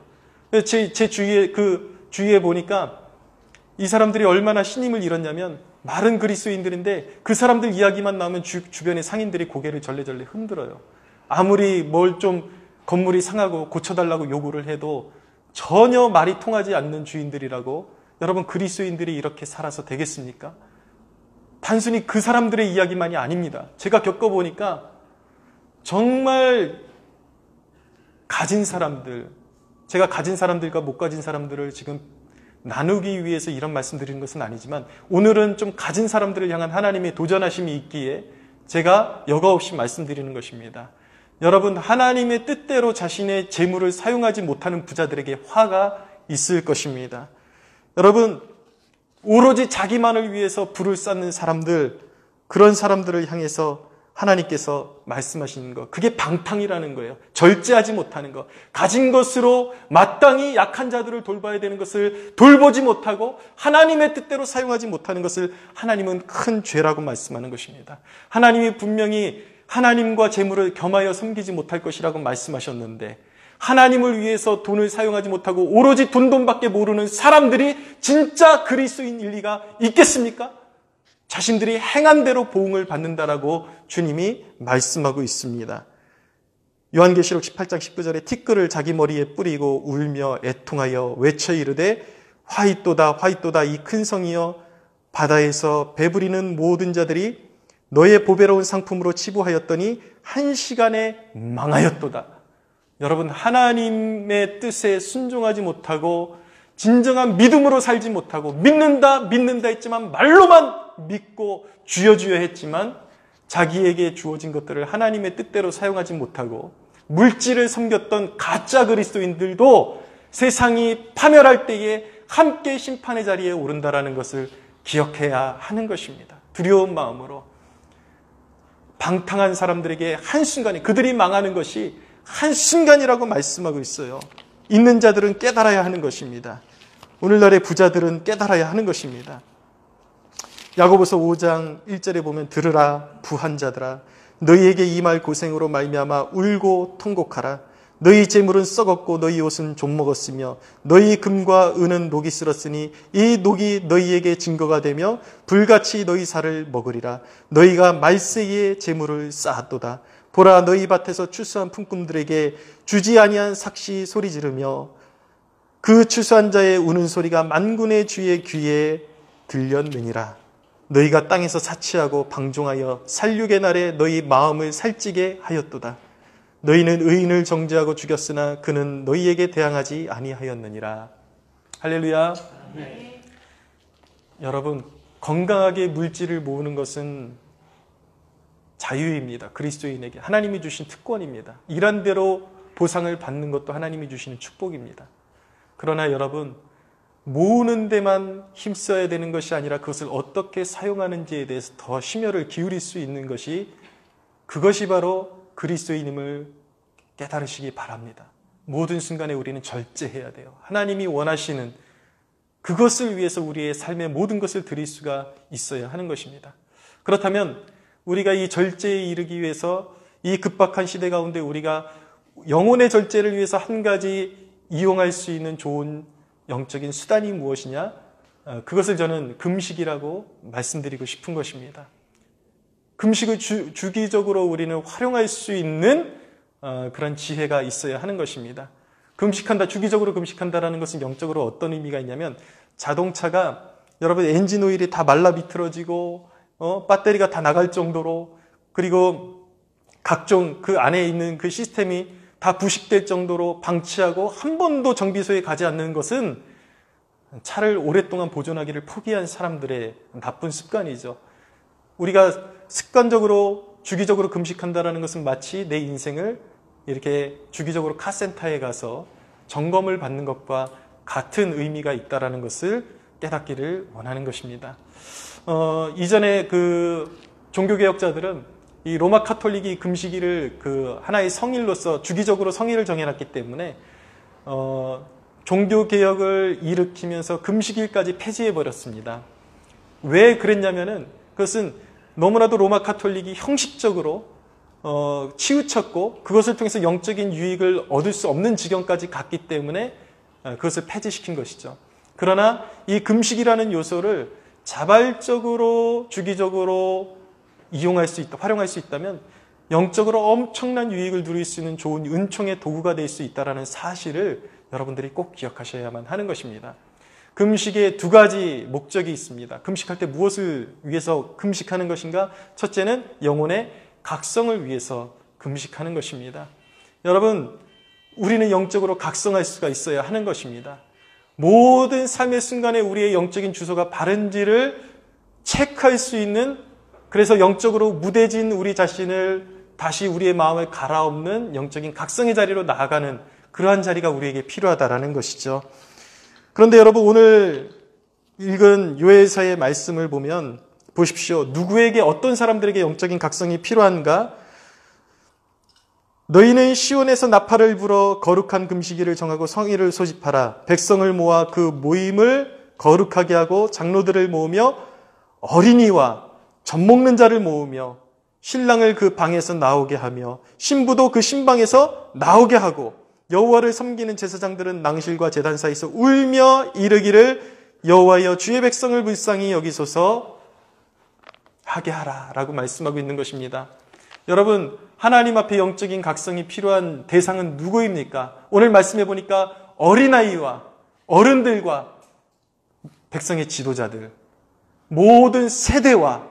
제 주위에 보니까 이 사람들이 얼마나 신임을 잃었냐면, 마른 그리스도인들인데 그 사람들 이야기만 나오면 주변의 상인들이 고개를 절레절레 흔들어요. 아무리 건물이 상하고 고쳐달라고 요구를 해도 전혀 말이 통하지 않는 주인들이라고. 여러분, 그리스도인들이 이렇게 살아서 되겠습니까? 단순히 그 사람들의 이야기만이 아닙니다. 제가 겪어보니까 정말 가진 사람들, 제가 가진 사람들과 못 가진 사람들을 지금 나누기 위해서 이런 말씀 드리는 것은 아니지만, 오늘은 좀 가진 사람들을 향한 하나님의 도전하심이 있기에 제가 여과 없이 말씀드리는 것입니다. 여러분, 하나님의 뜻대로 자신의 재물을 사용하지 못하는 부자들에게 화가 있을 것입니다. 여러분, 오로지 자기만을 위해서 부를 쌓는 사람들, 그런 사람들을 향해서 하나님께서 말씀하시는 것, 그게 방탕이라는 거예요. 절제하지 못하는 것, 가진 것으로 마땅히 약한 자들을 돌봐야 되는 것을 돌보지 못하고 하나님의 뜻대로 사용하지 못하는 것을 하나님은 큰 죄라고 말씀하는 것입니다. 하나님이 분명히 하나님과 재물을 겸하여 섬기지 못할 것이라고 말씀하셨는데, 하나님을 위해서 돈을 사용하지 못하고 오로지 돈밖에 모르는 사람들이 진짜 그리스도인일 리가 있겠습니까? 자신들이 행한 대로 보응을 받는다라고 주님이 말씀하고 있습니다. 요한계시록 18장 19절에 티끌을 자기 머리에 뿌리고 울며 애통하여 외쳐 이르되 화이또다 화이또다 이 큰 성이여, 바다에서 배부리는 모든 자들이 너의 보배로운 상품으로 치부하였더니 한 시간에 망하였도다. 여러분, 하나님의 뜻에 순종하지 못하고 진정한 믿음으로 살지 못하고 믿는다 했지만 말로만 믿고 주여 했지만 자기에게 주어진 것들을 하나님의 뜻대로 사용하지 못하고 물질을 섬겼던 가짜 그리스도인들도 세상이 파멸할 때에 함께 심판의 자리에 오른다라는 것을 기억해야 하는 것입니다. 두려운 마음으로 방탕한 사람들에게 한순간에 그들이 망하는 것이 한순간이라고 말씀하고 있어요. 있는 자들은 깨달아야 하는 것입니다. 오늘날의 부자들은 깨달아야 하는 것입니다. 야고보서 5장 1절에 보면 들으라 부한 자들아, 너희에게 이 말 고생으로 말미암아 울고 통곡하라. 너희 재물은 썩었고 너희 옷은 좀 먹었으며 너희 금과 은은 녹이 쓸었으니 이 녹이 너희에게 증거가 되며 불같이 너희 살을 먹으리라. 너희가 말세에 재물을 쌓았도다. 보라, 너희 밭에서 추수한 품꾼들에게 주지 아니한 삭시 소리 지르며 그 추수한 자의 우는 소리가 만군의 주의 귀에 들렸느니라. 너희가 땅에서 사치하고 방종하여 살육의 날에 너희 마음을 살찌게 하였도다. 너희는 의인을 정죄하고 죽였으나 그는 너희에게 대항하지 아니하였느니라. 할렐루야. 네. 여러분, 건강하게 물질을 모으는 것은 자유입니다. 그리스도인에게 하나님이 주신 특권입니다. 일한 대로 보상을 받는 것도 하나님이 주시는 축복입니다. 그러나 여러분, 모으는 데만 힘써야 되는 것이 아니라 그것을 어떻게 사용하는지에 대해서 더 심혈을 기울일 수 있는 것이, 그것이 바로 그리스도인임을 깨달으시기 바랍니다. 모든 순간에 우리는 절제해야 돼요. 하나님이 원하시는 그것을 위해서 우리의 삶의 모든 것을 드릴 수가 있어야 하는 것입니다. 그렇다면 우리가 이 절제에 이르기 위해서 이 급박한 시대 가운데 우리가 영혼의 절제를 위해서 한 가지 이용할 수 있는 좋은 영적인 수단이 무엇이냐? 그것을 저는 금식이라고 말씀드리고 싶은 것입니다. 금식을 주기적으로 우리는 활용할 수 있는 그런 지혜가 있어야 하는 것입니다. 금식한다, 주기적으로 금식한다라는 것은 영적으로 어떤 의미가 있냐면, 자동차가 여러분 엔진 오일이 다 말라 비틀어지고 배터리가 다 나갈 정도로, 그리고 각종 그 안에 있는 그 시스템이 다 부식될 정도로 방치하고 한 번도 정비소에 가지 않는 것은 차를 오랫동안 보존하기를 포기한 사람들의 나쁜 습관이죠. 우리가 습관적으로 주기적으로 금식한다는 것은 마치 내 인생을 이렇게 주기적으로 카센터에 가서 점검을 받는 것과 같은 의미가 있다는 것을 깨닫기를 원하는 것입니다. 이전에 그 종교개혁자들은 이 로마 카톨릭이 금식일을 그 하나의 성일로서 주기적으로 성일을 정해놨기 때문에 종교개혁을 일으키면서 금식일까지 폐지해버렸습니다. 왜 그랬냐면은 그것은 너무나도 로마 카톨릭이 형식적으로 치우쳤고 그것을 통해서 영적인 유익을 얻을 수 없는 지경까지 갔기 때문에 그것을 폐지시킨 것이죠. 그러나 이 금식이라는 요소를 자발적으로 주기적으로 이용할 수 있다, 활용할 수 있다면 영적으로 엄청난 유익을 누릴 수 있는 좋은 은총의 도구가 될 수 있다는 사실을 여러분들이 꼭 기억하셔야만 하는 것입니다. 금식에 두 가지 목적이 있습니다. 금식할 때 무엇을 위해서 금식하는 것인가? 첫째는 영혼의 각성을 위해서 금식하는 것입니다. 여러분, 우리는 영적으로 각성할 수가 있어야 하는 것입니다. 모든 삶의 순간에 우리의 영적인 주소가 바른지를 체크할 수 있는, 그래서 영적으로 무뎌진 우리 자신을 다시 우리의 마음을 갈아엎는 영적인 각성의 자리로 나아가는 그러한 자리가 우리에게 필요하다라는 것이죠. 그런데 여러분, 오늘 읽은 요엘서의 말씀을 보면 보십시오. 누구에게, 어떤 사람들에게 영적인 각성이 필요한가? 너희는 시온에서 나팔을 불어 거룩한 금식일을 정하고 성일을 소집하라. 백성을 모아 그 모임을 거룩하게 하고 장로들을 모으며 어린이와 젖먹는 자를 모으며 신랑을 그 방에서 나오게 하며 신부도 그 신방에서 나오게 하고 여호와를 섬기는 제사장들은 낭실과 제단 사이에서 울며 이르기를 여호와여 주의 백성을 불쌍히 여기소서 하게 하라 라고 말씀하고 있는 것입니다. 여러분, 하나님 앞에 영적인 각성이 필요한 대상은 누구입니까? 오늘 말씀해 보니까 어린아이와 어른들과 백성의 지도자들, 모든 세대와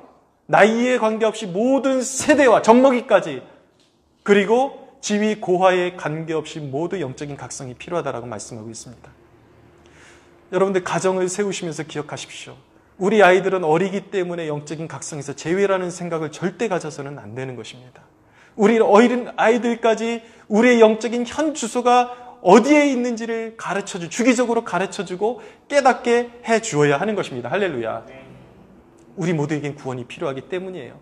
나이에 관계없이 모든 세대와 젖먹이까지, 그리고 지위 고하에 관계없이 모두 영적인 각성이 필요하다라고 말씀하고 있습니다. 여러분들 가정을 세우시면서 기억하십시오. 우리 아이들은 어리기 때문에 영적인 각성에서 제외라는 생각을 절대 가져서는 안 되는 것입니다. 우리 어린 아이들까지 우리의 영적인 현 주소가 어디에 있는지를 주기적으로 가르쳐주고 깨닫게 해주어야 하는 것입니다. 할렐루야. 우리 모두에겐 구원이 필요하기 때문이에요.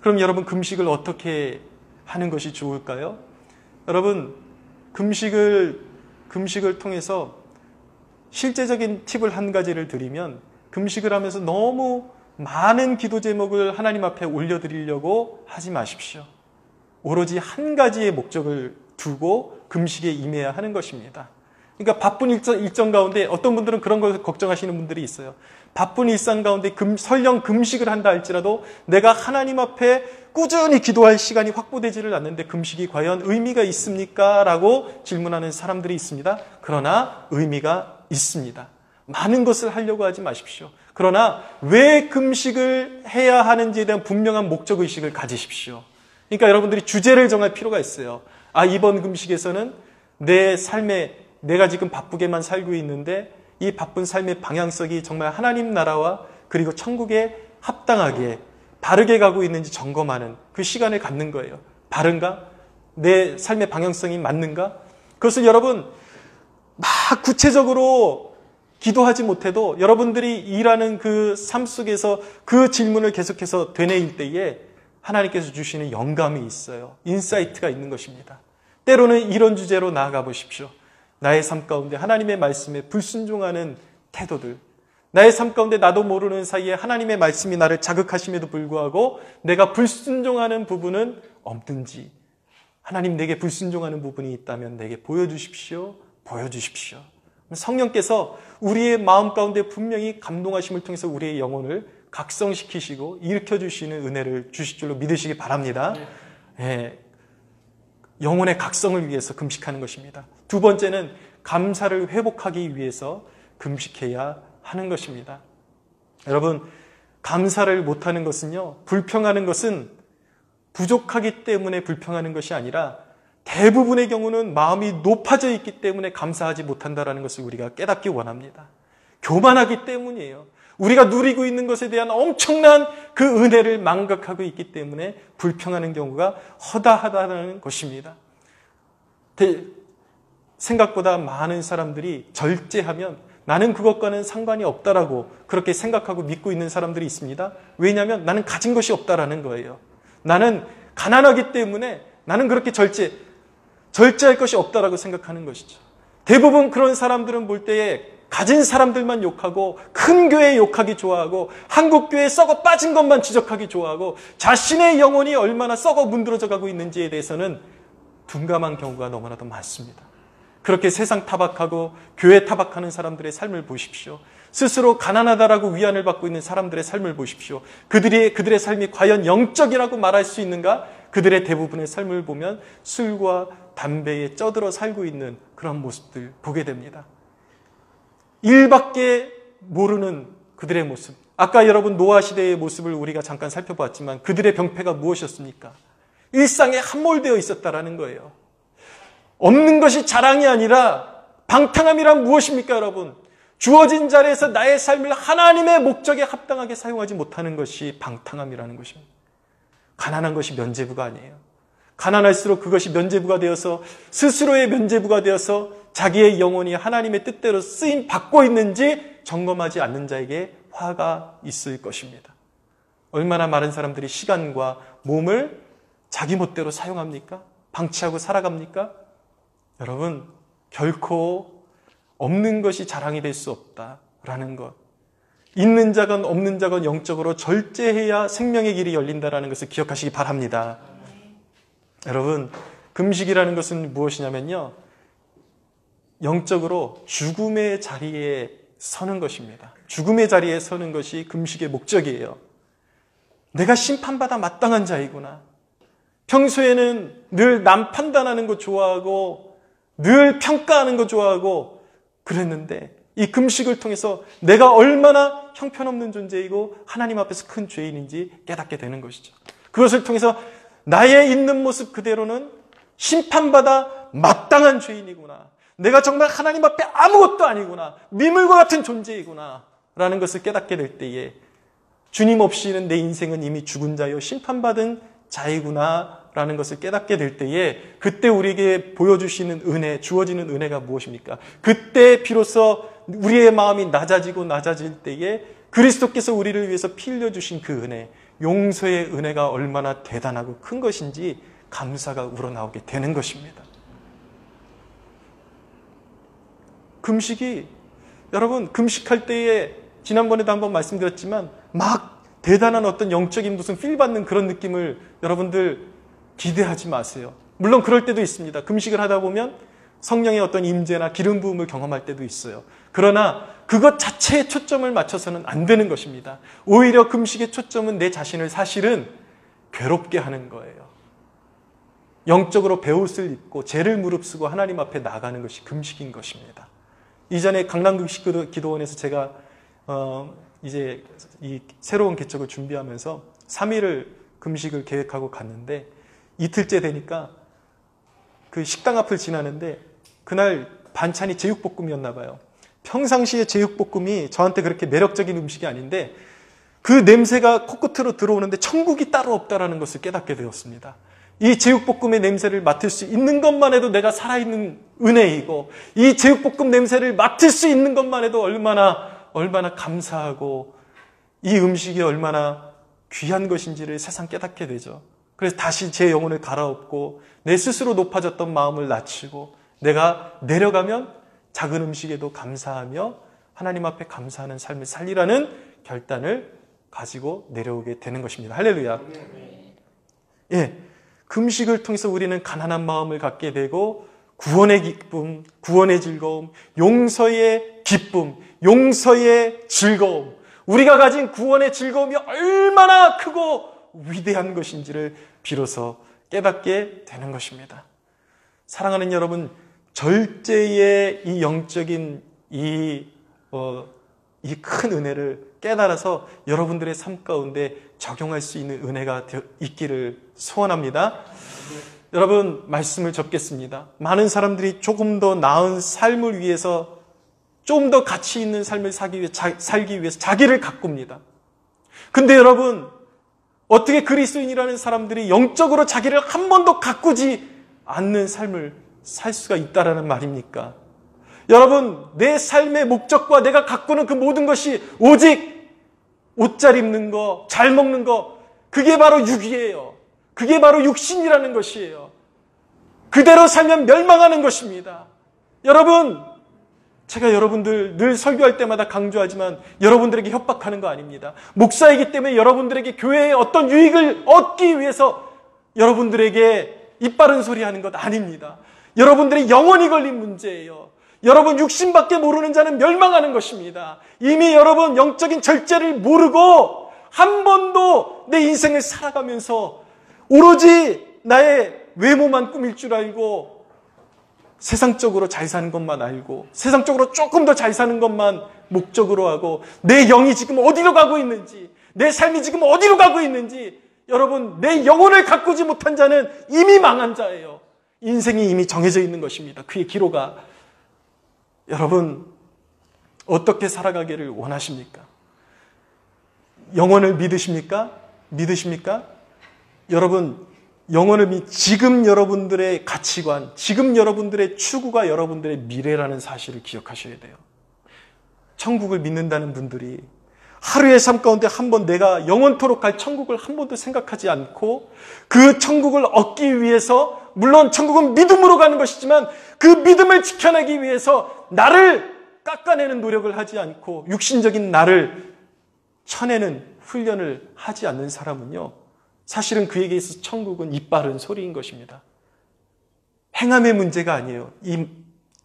그럼 여러분, 금식을 어떻게 하는 것이 좋을까요? 여러분, 금식을 통해서 실제적인 팁을 한 가지를 드리면, 금식을 하면서 너무 많은 기도 제목을 하나님 앞에 올려드리려고 하지 마십시오. 오로지 한 가지의 목적을 두고 금식에 임해야 하는 것입니다. 그러니까 바쁜 일정 가운데 어떤 분들은 그런 걸 걱정하시는 분들이 있어요. 바쁜 일상 가운데 설령 금식을 한다 할지라도 내가 하나님 앞에 꾸준히 기도할 시간이 확보되지를 않는데 금식이 과연 의미가 있습니까? 라고 질문하는 사람들이 있습니다. 그러나 의미가 있습니다. 많은 것을 하려고 하지 마십시오. 그러나 왜 금식을 해야 하는지에 대한 분명한 목적의식을 가지십시오. 그러니까 여러분들이 주제를 정할 필요가 있어요. 이번 금식에서는 내 삶에 내가 지금 바쁘게만 살고 있는데 이 바쁜 삶의 방향성이 정말 하나님 나라와 그리고 천국에 합당하게 바르게 가고 있는지 점검하는 그 시간을 갖는 거예요. 바른가? 내 삶의 방향성이 맞는가? 그것을 여러분 막 구체적으로 기도하지 못해도 여러분들이 일하는 그 삶 속에서 그 질문을 계속해서 되뇌일 때에 하나님께서 주시는 영감이 있어요. 인사이트가 있는 것입니다. 때로는 이런 주제로 나아가 보십시오. 나의 삶 가운데 하나님의 말씀에 불순종하는 태도들, 나의 삶 가운데 나도 모르는 사이에 하나님의 말씀이 나를 자극하심에도 불구하고 내가 불순종하는 부분은 없는지, 하나님 내게 불순종하는 부분이 있다면 내게 보여주십시오. 보여주십시오. 성령께서 우리의 마음 가운데 분명히 감동하심을 통해서 우리의 영혼을 각성시키시고 일으켜주시는 은혜를 주실 줄로 믿으시기 바랍니다. 영혼의 각성을 위해서 금식하는 것입니다. 두 번째는 감사를 회복하기 위해서 금식해야 하는 것입니다. 여러분, 감사를 못하는 것은요, 불평하는 것은 부족하기 때문에 불평하는 것이 아니라 대부분의 경우는 마음이 높아져 있기 때문에 감사하지 못한다는 것을 우리가 깨닫기 원합니다. 교만하기 때문이에요. 우리가 누리고 있는 것에 대한 엄청난 그 은혜를 망각하고 있기 때문에 불평하는 경우가 허다하다는 것입니다. 생각보다 많은 사람들이 절제하면 나는 그것과는 상관이 없다라고 그렇게 생각하고 믿고 있는 사람들이 있습니다. 왜냐하면 나는 가진 것이 없다라는 거예요. 나는 가난하기 때문에 나는 그렇게 절제할 것이 없다라고 생각하는 것이죠. 대부분 그런 사람들은 볼 때에 가진 사람들만 욕하고 큰 교회 욕하기 좋아하고 한국 교회 썩어 빠진 것만 지적하기 좋아하고 자신의 영혼이 얼마나 썩어 문드러져 가고 있는지에 대해서는 둔감한 경우가 너무나도 많습니다. 그렇게 세상 타박하고 교회 타박하는 사람들의 삶을 보십시오. 스스로 가난하다라고 위안을 받고 있는 사람들의 삶을 보십시오. 그들의 삶이 과연 영적이라고 말할 수 있는가? 그들의 대부분의 삶을 보면 술과 담배에 쩌들어 살고 있는 그런 모습들 보게 됩니다. 일밖에 모르는 그들의 모습. 아까 여러분 노아 시대의 모습을 우리가 잠깐 살펴봤지만 그들의 병폐가 무엇이었습니까? 일상에 함몰되어 있었다라는 거예요. 없는 것이 자랑이 아니라 방탕함이란 무엇입니까, 여러분? 주어진 자리에서 나의 삶을 하나님의 목적에 합당하게 사용하지 못하는 것이 방탕함이라는 것입니다. 가난한 것이 면죄부가 아니에요. 가난할수록 그것이 면죄부가 되어서 스스로의 면죄부가 되어서 자기의 영혼이 하나님의 뜻대로 쓰임 받고 있는지 점검하지 않는 자에게 화가 있을 것입니다. 얼마나 많은 사람들이 시간과 몸을 자기 멋대로 사용합니까? 방치하고 살아갑니까? 여러분, 결코 없는 것이 자랑이 될 수 없다라는 것. 있는 자건 없는 자건 영적으로 절제해야 생명의 길이 열린다라는 것을 기억하시기 바랍니다. 여러분, 금식이라는 것은 무엇이냐면요, 영적으로 죽음의 자리에 서는 것입니다. 죽음의 자리에 서는 것이 금식의 목적이에요. 내가 심판받아 마땅한 자이구나. 평소에는 늘 남 판단하는 거 좋아하고 늘 평가하는 거 좋아하고 그랬는데 이 금식을 통해서 내가 얼마나 형편없는 존재이고 하나님 앞에서 큰 죄인인지 깨닫게 되는 것이죠. 그것을 통해서 나의 있는 모습 그대로는 심판받아 마땅한 죄인이구나. 내가 정말 하나님 앞에 아무것도 아니구나. 미물과 같은 존재이구나. 라는 것을 깨닫게 될 때에 주님 없이는 내 인생은 이미 죽은 자요 심판받은 자이구나. 라는 것을 깨닫게 될 때에 그때 우리에게 보여주시는 은혜, 주어지는 은혜가 무엇입니까? 그때 비로소 우리의 마음이 낮아질 때에 그리스도께서 우리를 위해서 피 흘려주신 그 은혜, 용서의 은혜가 얼마나 대단하고 큰 것인지 감사가 우러나오게 되는 것입니다. 금식이, 여러분, 금식할 때에 지난번에도 한번 말씀드렸지만 막 대단한 어떤 영적인 무슨 필 받는 그런 느낌을 여러분들 기대하지 마세요. 물론 그럴 때도 있습니다. 금식을 하다 보면 성령의 어떤 임재나 기름 부음을 경험할 때도 있어요. 그러나 그것 자체에 초점을 맞춰서는 안 되는 것입니다. 오히려 금식의 초점은 내 자신을 사실은 괴롭게 하는 거예요. 영적으로 배옷을 입고 죄를 무릅쓰고 하나님 앞에 나가는 것이 금식인 것입니다. 이전에 강남금식 기도원에서 제가 이제 이 새로운 개척을 준비하면서 3일을 금식을 계획하고 갔는데 이틀째 되니까 그 식당 앞을 지나는데 그날 반찬이 제육볶음이었나 봐요. 평상시에 제육볶음이 저한테 그렇게 매력적인 음식이 아닌데 그 냄새가 코끝으로 들어오는데 천국이 따로 없다라는 것을 깨닫게 되었습니다. 이 제육볶음의 냄새를 맡을 수 있는 것만 해도 내가 살아있는 은혜이고, 이 제육볶음 냄새를 맡을 수 있는 것만 해도 얼마나 감사하고 이 음식이 얼마나 귀한 것인지를 새삼 깨닫게 되죠. 그래서 다시 제 영혼을 갈아엎고 내 스스로 높아졌던 마음을 낮추고 내가 내려가면 작은 음식에도 감사하며 하나님 앞에 감사하는 삶을 살리라는 결단을 가지고 내려오게 되는 것입니다. 할렐루야. 예, 금식을 통해서 우리는 가난한 마음을 갖게 되고 구원의 기쁨, 구원의 즐거움, 용서의 기쁨, 용서의 즐거움, 우리가 가진 구원의 즐거움이 얼마나 크고 위대한 것인지를 비로소 깨닫게 되는 것입니다. 사랑하는 여러분, 절제의 이 영적인 이 큰 은혜를 깨달아서 여러분들의 삶 가운데 적용할 수 있는 은혜가 있기를 소원합니다. 여러분, 말씀을 접겠습니다. 많은 사람들이 조금 더 나은 삶을 위해서, 좀 더 가치 있는 삶을 살기 위해서 자기를 가꿉니다. 근데 여러분, 어떻게 그리스도인이라는 사람들이 영적으로 자기를 한 번도 가꾸지 않는 삶을 살 수가 있다라는 말입니까? 여러분, 내 삶의 목적과 내가 가꾸는 그 모든 것이 오직 옷 잘 입는 거, 잘 먹는 거, 그게 바로 육이에요. 그게 바로 육신이라는 것이에요. 그대로 살면 멸망하는 것입니다. 여러분, 제가 여러분들 늘 설교할 때마다 강조하지만 여러분들에게 협박하는 거 아닙니다. 목사이기 때문에 여러분들에게 교회의 어떤 유익을 얻기 위해서 여러분들에게 입바른 소리 하는 것 아닙니다. 여러분들의 영혼이 걸린 문제예요. 여러분, 육신밖에 모르는 자는 멸망하는 것입니다. 이미 여러분 영적인 절제를 모르고 한 번도 내 인생을 살아가면서 오로지 나의 외모만 꾸밀 줄 알고 세상적으로 잘 사는 것만 알고 세상적으로 조금 더 잘 사는 것만 목적으로 하고 내 영이 지금 어디로 가고 있는지, 내 삶이 지금 어디로 가고 있는지, 여러분, 내 영혼을 가꾸지 못한 자는 이미 망한 자예요. 인생이 이미 정해져 있는 것입니다. 그의 기로가. 여러분, 어떻게 살아가기를 원하십니까? 영혼을 믿으십니까? 믿으십니까? 여러분, 영혼을 지금 여러분들의 가치관, 지금 여러분들의 추구가 여러분들의 미래라는 사실을 기억하셔야 돼요. 천국을 믿는다는 분들이 하루의 삶 가운데 한 번 내가 영원토록 갈 천국을 한 번도 생각하지 않고 그 천국을 얻기 위해서, 물론 천국은 믿음으로 가는 것이지만 그 믿음을 지켜내기 위해서 나를 깎아내는 노력을 하지 않고 육신적인 나를 쳐내는 훈련을 하지 않는 사람은요, 사실은 그에게 있어서 천국은 이빠른 소리인 것입니다. 행함의 문제가 아니에요. 이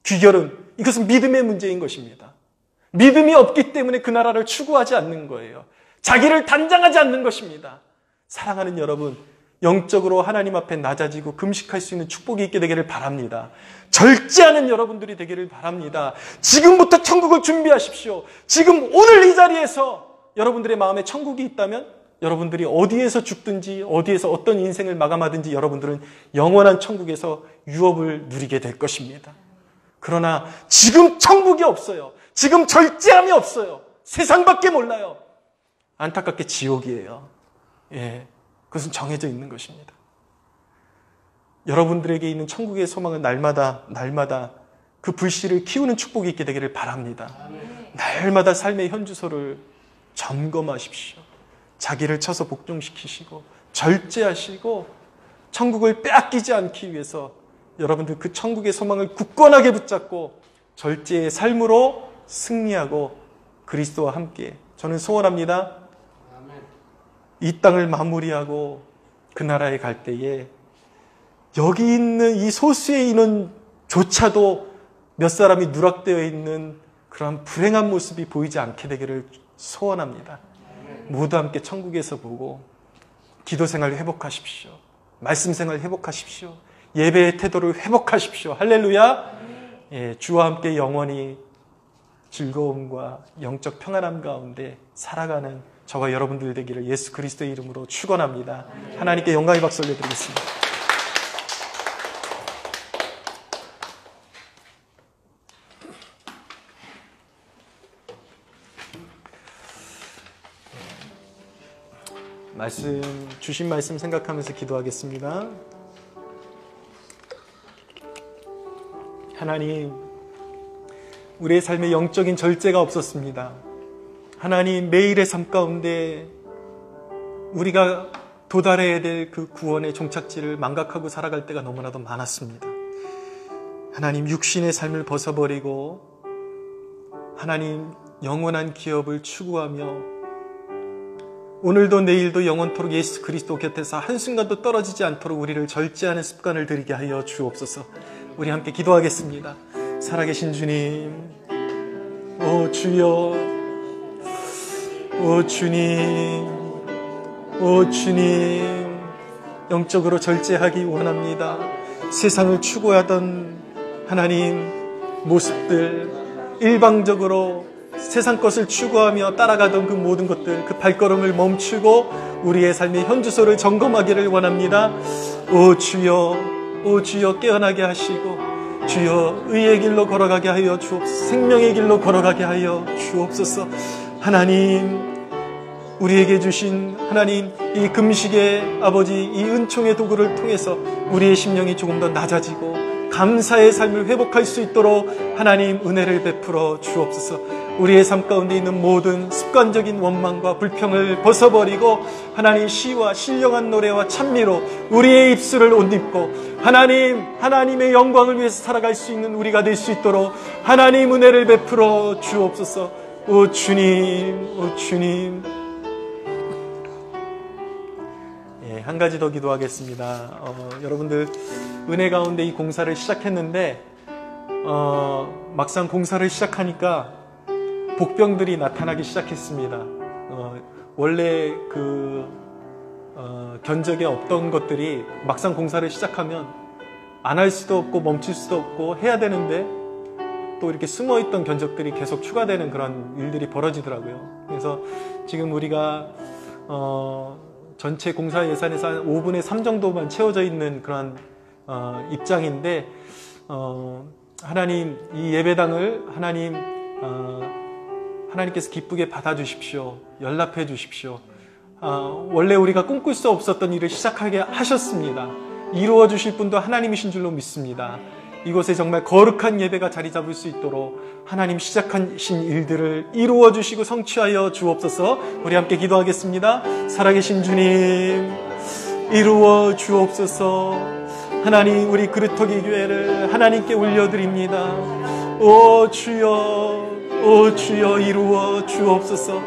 귀결은, 이것은 믿음의 문제인 것입니다. 믿음이 없기 때문에 그 나라를 추구하지 않는 거예요. 자기를 단장하지 않는 것입니다. 사랑하는 여러분, 영적으로 하나님 앞에 낮아지고 금식할 수 있는 축복이 있게 되기를 바랍니다. 절제하는 여러분들이 되기를 바랍니다. 지금부터 천국을 준비하십시오. 지금 오늘 이 자리에서 여러분들의 마음에 천국이 있다면 여러분들이 어디에서 죽든지 어디에서 어떤 인생을 마감하든지 여러분들은 영원한 천국에서 유업을 누리게 될 것입니다. 그러나 지금 천국이 없어요. 지금 절제함이 없어요. 세상밖에 몰라요. 안타깝게 지옥이에요. 예, 그것은 정해져 있는 것입니다. 여러분들에게 있는 천국의 소망은 날마다 그 불씨를 키우는 축복이 있게 되기를 바랍니다. 날마다 삶의 현주소를 점검하십시오. 자기를 쳐서 복종시키시고 절제하시고 천국을 빼앗기지 않기 위해서 여러분들 그 천국의 소망을 굳건하게 붙잡고 절제의 삶으로 승리하고 그리스도와 함께, 저는 소원합니다. 이 땅을 마무리하고 그 나라에 갈 때에 여기 있는 이 소수의 인원조차도 몇 사람이 누락되어 있는 그런 불행한 모습이 보이지 않게 되기를 소원합니다. 모두 함께 천국에서 보고 기도 생활을 회복하십시오. 말씀 생활을 회복하십시오. 예배의 태도를 회복하십시오. 할렐루야. 예, 주와 함께 영원히 즐거움과 영적 평안함 가운데 살아가는 저와 여러분들 되기를 예수 그리스도의 이름으로 축원합니다. 하나님께 영광의 박수 올려드리겠습니다. 주신 말씀 생각하면서 기도하겠습니다. 하나님, 우리의 삶에 영적인 절제가 없었습니다. 하나님, 매일의 삶 가운데 우리가 도달해야 될 그 구원의 종착지를 망각하고 살아갈 때가 너무나도 많았습니다. 하나님, 육신의 삶을 벗어버리고 하나님, 영원한 기업을 추구하며 오늘도 내일도 영원토록 예수 그리스도 곁에서 한순간도 떨어지지 않도록 우리를 절제하는 습관을 들이게 하여 주옵소서. 우리 함께 기도하겠습니다. 살아계신 주님, 오 주여, 오 주님, 오 주님, 영적으로 절제하기 원합니다. 세상을 추구하던 하나님 모습들, 일방적으로 세상 것을 추구하며 따라가던 그 모든 것들, 그 발걸음을 멈추고 우리의 삶의 현주소를 점검하기를 원합니다. 오 주여 깨어나게 하시고 주여 의의 길로 걸어가게 하여 주옵소서. 생명의 길로 걸어가게 하여 주옵소서. 하나님, 우리에게 주신 하나님 이 금식의 아버지, 이 은총의 도구를 통해서 우리의 심령이 조금 더 낮아지고 감사의 삶을 회복할 수 있도록 하나님 은혜를 베풀어 주옵소서. 우리의 삶 가운데 있는 모든 습관적인 원망과 불평을 벗어버리고 하나님 시와 신령한 노래와 찬미로 우리의 입술을 옷 입고 하나님의 영광을 위해서 살아갈 수 있는 우리가 될 수 있도록 하나님 은혜를 베풀어 주옵소서. 오 주님, 오 주님. 한 가지 더 기도하겠습니다. 여러분들 은혜 가운데 이 공사를 시작했는데 막상 공사를 시작하니까 복병들이 나타나기 시작했습니다. 원래 견적에 없던 것들이 막상 공사를 시작하면 안 할 수도 없고 멈출 수도 없고 해야 되는데 또 이렇게 숨어있던 견적들이 계속 추가되는 그런 일들이 벌어지더라고요. 그래서 지금 우리가 전체 공사 예산에서 한 5분의 3 정도만 채워져 있는 그런 입장인데 하나님, 이 예배당을 하나님께서 기쁘게 받아주십시오. 연락해 주십시오. 원래 우리가 꿈꿀 수 없었던 일을 시작하게 하셨습니다. 이루어 주실 분도 하나님이신 줄로 믿습니다. 이곳에 정말 거룩한 예배가 자리 잡을 수 있도록 하나님 시작하신 일들을 이루어 주시고 성취하여 주옵소서. 우리 함께 기도하겠습니다. 살아계신 주님, 이루어 주옵소서. 하나님, 우리 그릇터기 교회를 하나님께 올려드립니다. 오 주여 이루어 주옵소서.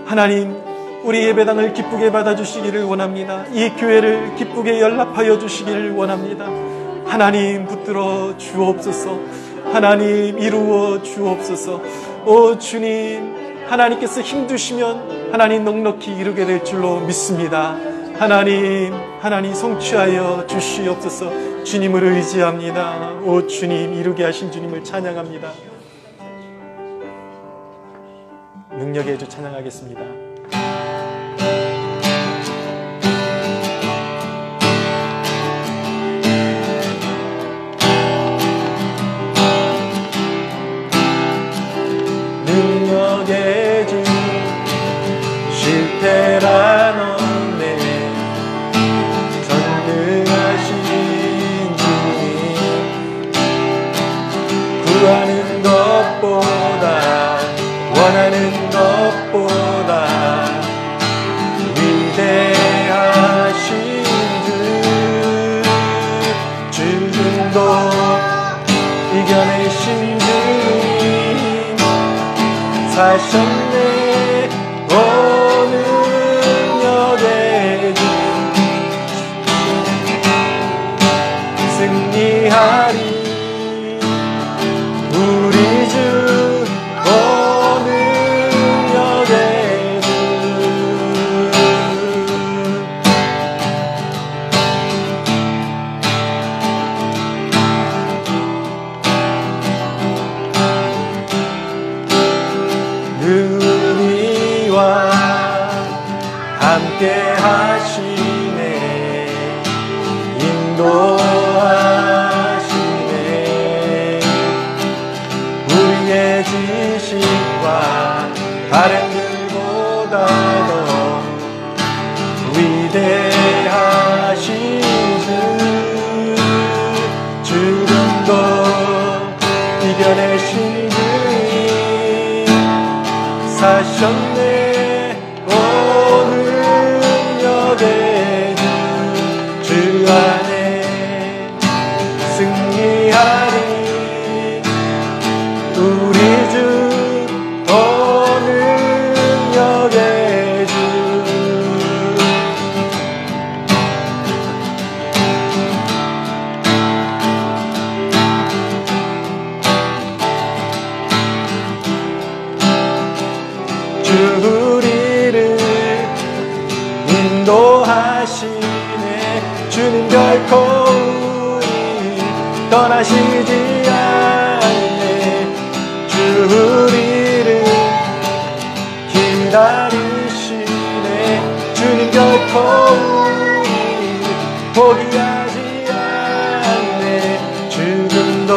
하나님, 우리 예배당을 기쁘게 받아주시기를 원합니다. 이 교회를 기쁘게 연락하여 주시기를 원합니다. 하나님, 붙들어 주옵소서. 하나님, 이루어 주옵소서. 오 주님, 하나님께서 힘주시면 하나님 넉넉히 이루게 될 줄로 믿습니다. 하나님 성취하여 주시옵소서. 주님을 의지합니다. 오 주님, 이루게 하신 주님을 찬양합니다. 능력의 주 찬양하겠습니다. 능력의 주, 실패란 없네. 전능하신 주님, 구하는 것보다 원하는 것보다 위대하신 죽음도 이겨내신 주님, 사셨네. 오 능력의 주, 승리하리 우리 주. 함께 하시네, 인도하시네. 우리의 지식과 바람들보다도 기억하신 주님 사셨네 오늘 능력의 주 안에 승리하리 우리 주 오늘 능력의 주 우리를 인도하시네 주는 결코 우리 떠나시지 않네 주 우리를 기다리시네 주는 결코 우리 포기하지 않네 죽음도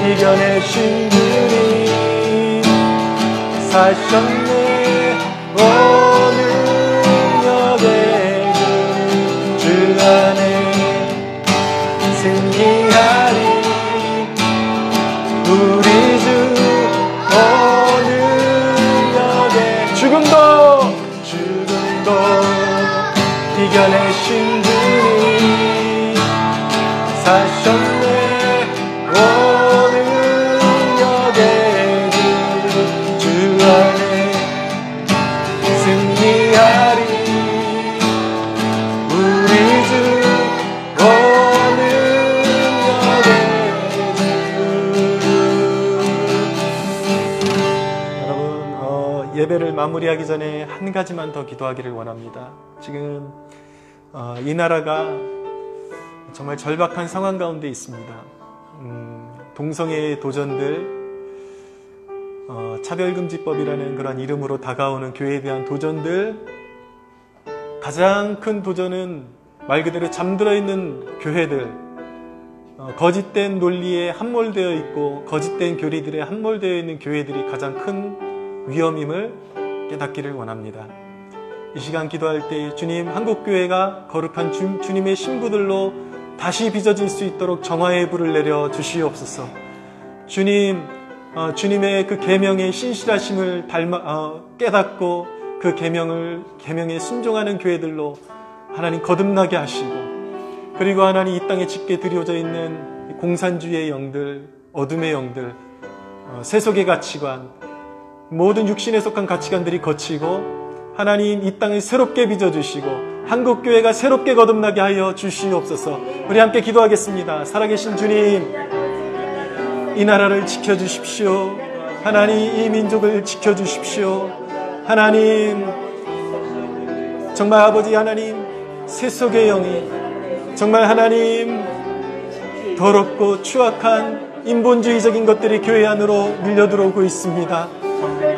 이겨내신 주님 사셨네 오늘 능력의 주 안에 승리하리 우리 주 오늘 능력의 죽음도 이겨내신 주님 사셨네 오늘 능력의 주 안에 승리하리 우리 주 오늘 능력의 주 여러분 예배를 마무리하기 전에 한 가지만 더 기도하기를 원합니다. 지금 이 나라가 정말 절박한 상황 가운데 있습니다. 동성애의 도전들 차별금지법이라는 그런 이름으로 다가오는 교회에 대한 도전들 가장 큰 도전은 말 그대로 잠들어 있는 교회들 거짓된 논리에 함몰되어 있고 거짓된 교리들에 함몰되어 있는 교회들이 가장 큰 위험임을 깨닫기를 원합니다. 이 시간 기도할 때 주님 한국교회가 거룩한 주님의 신부들로 다시 빚어질 수 있도록 정화의 불을 내려 주시옵소서. 주님 주님의 그 계명의 신실하심을 깨닫고 그 계명에 순종하는 교회들로 하나님 거듭나게 하시고 그리고 하나님 이 땅에 짙게 드리워져 있는 공산주의의 영들 어둠의 영들 세속의 가치관 모든 육신에 속한 가치관들이 거치고 하나님 이 땅을 새롭게 빚어주시고 한국교회가 새롭게 거듭나게 하여 주시옵소서. 우리 함께 기도하겠습니다. 살아계신 주님 이 나라를 지켜주십시오. 하나님 이 민족을 지켜주십시오. 하나님 정말 아버지 하나님 세속의 영이 정말 하나님 더럽고 추악한 인본주의적인 것들이 교회 안으로 밀려들어오고 있습니다.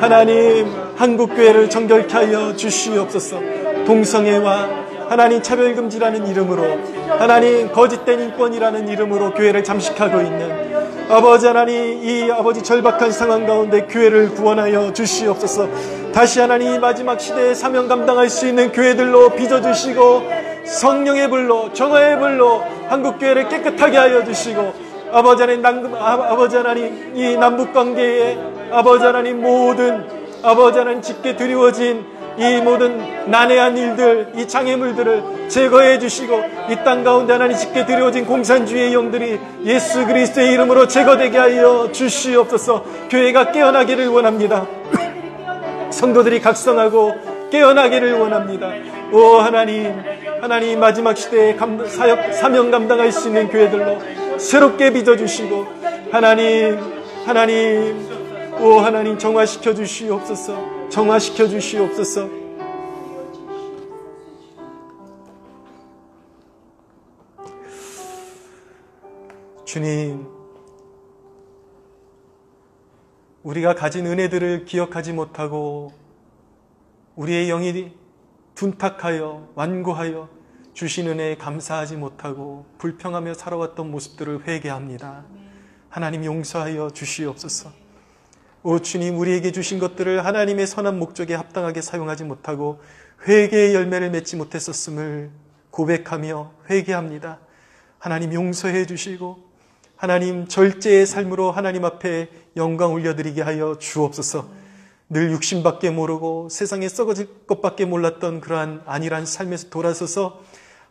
하나님 한국교회를 정결케 하여 주시옵소서. 동성애와 하나님 차별금지라는 이름으로 하나님 거짓된 인권이라는 이름으로 교회를 잠식하고 있는 아버지 하나님 이 아버지 절박한 상황 가운데 교회를 구원하여 주시옵소서. 다시 하나님 마지막 시대에 사명 감당할 수 있는 교회들로 빚어주시고 성령의 불로 정화의 불로 한국교회를 깨끗하게 하여 주시고 아버지 하나님 이 남북관계에 아버지 하나님 모든 아버지 하나님 짙게 드리워진 이 모든 난해한 일들 이 장애물들을 제거해 주시고 이 땅 가운데 하나님 짙게 드리워진 공산주의의 영들이 예수 그리스도의 이름으로 제거되게 하여 주시옵소서. 교회가 깨어나기를 원합니다. 성도들이 각성하고 깨어나기를 원합니다. 오 하나님 마지막 시대에 사명 감당할 수 있는 교회들로 새롭게 빚어주시고 하나님 오 하나님 정화시켜 주시옵소서. 정화시켜 주시옵소서. 주님 우리가 가진 은혜들을 기억하지 못하고 우리의 영이 둔탁하여 완고하여 주신 은혜에 감사하지 못하고 불평하며 살아왔던 모습들을 회개합니다. 하나님 용서하여 주시옵소서. 오 주님 우리에게 주신 것들을 하나님의 선한 목적에 합당하게 사용하지 못하고 회개의 열매를 맺지 못했었음을 고백하며 회개합니다. 하나님 용서해 주시고 하나님 절제의 삶으로 하나님 앞에 영광 올려드리게 하여 주옵소서. 늘 육신밖에 모르고 세상에 썩어질 것밖에 몰랐던 그러한 안일한 삶에서 돌아서서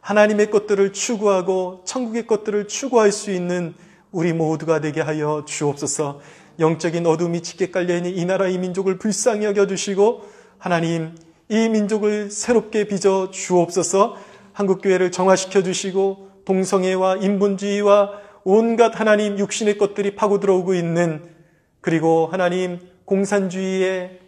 하나님의 것들을 추구하고 천국의 것들을 추구할 수 있는 우리 모두가 되게 하여 주옵소서. 영적인 어둠이 짙게 깔려있는 이 나라 이 민족을 불쌍히 여겨주시고 하나님 이 민족을 새롭게 빚어 주옵소서. 한국교회를 정화시켜 주시고 동성애와 인본주의와 온갖 하나님 육신의 것들이 파고 들어오고 있는, 그리고 하나님 공산주의의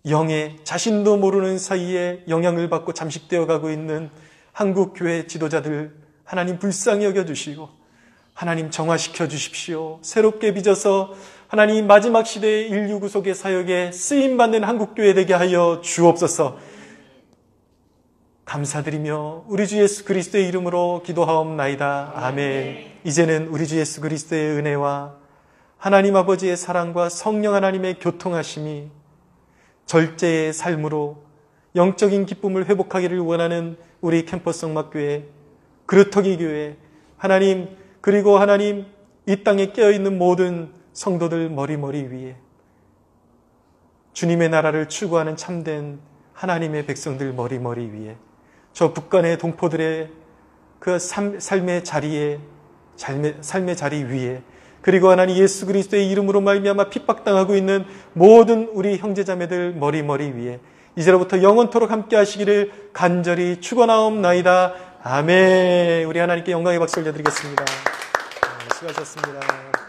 영에 자신도 모르는 사이에 영향을 받고 잠식되어 가고 있는 한국교회 지도자들 하나님 불쌍히 여겨주시고 하나님 정화시켜 주십시오. 새롭게 빚어서 하나님 마지막 시대의 인류 구속의 사역에 쓰임받는 한국교회 되게 하여 주옵소서. 감사드리며 우리 주 예수 그리스도의 이름으로 기도하옵나이다. 아멘. 이제는 우리 주 예수 그리스도의 은혜와 하나님 아버지의 사랑과 성령 하나님의 교통하심이 절제의 삶으로 영적인 기쁨을 회복하기를 원하는 우리 캠퍼스 성막교회, 그루터기 교회, 하나님, 그리고 하나님 이 땅에 깨어있는 모든 성도들 머리머리 위에 주님의 나라를 추구하는 참된 하나님의 백성들 머리머리 위에 저 북한의 동포들의 그 삶의 자리 위에, 그리고 하나님 예수 그리스도의 이름으로 말미암아 핍박당하고 있는 모든 우리 형제자매들 머리머리 위에 이제로부터 영원토록 함께 하시기를 간절히 축원하옵나이다. 아멘. 우리 하나님께 영광의 박수 올려드리겠습니다. 수고하셨습니다.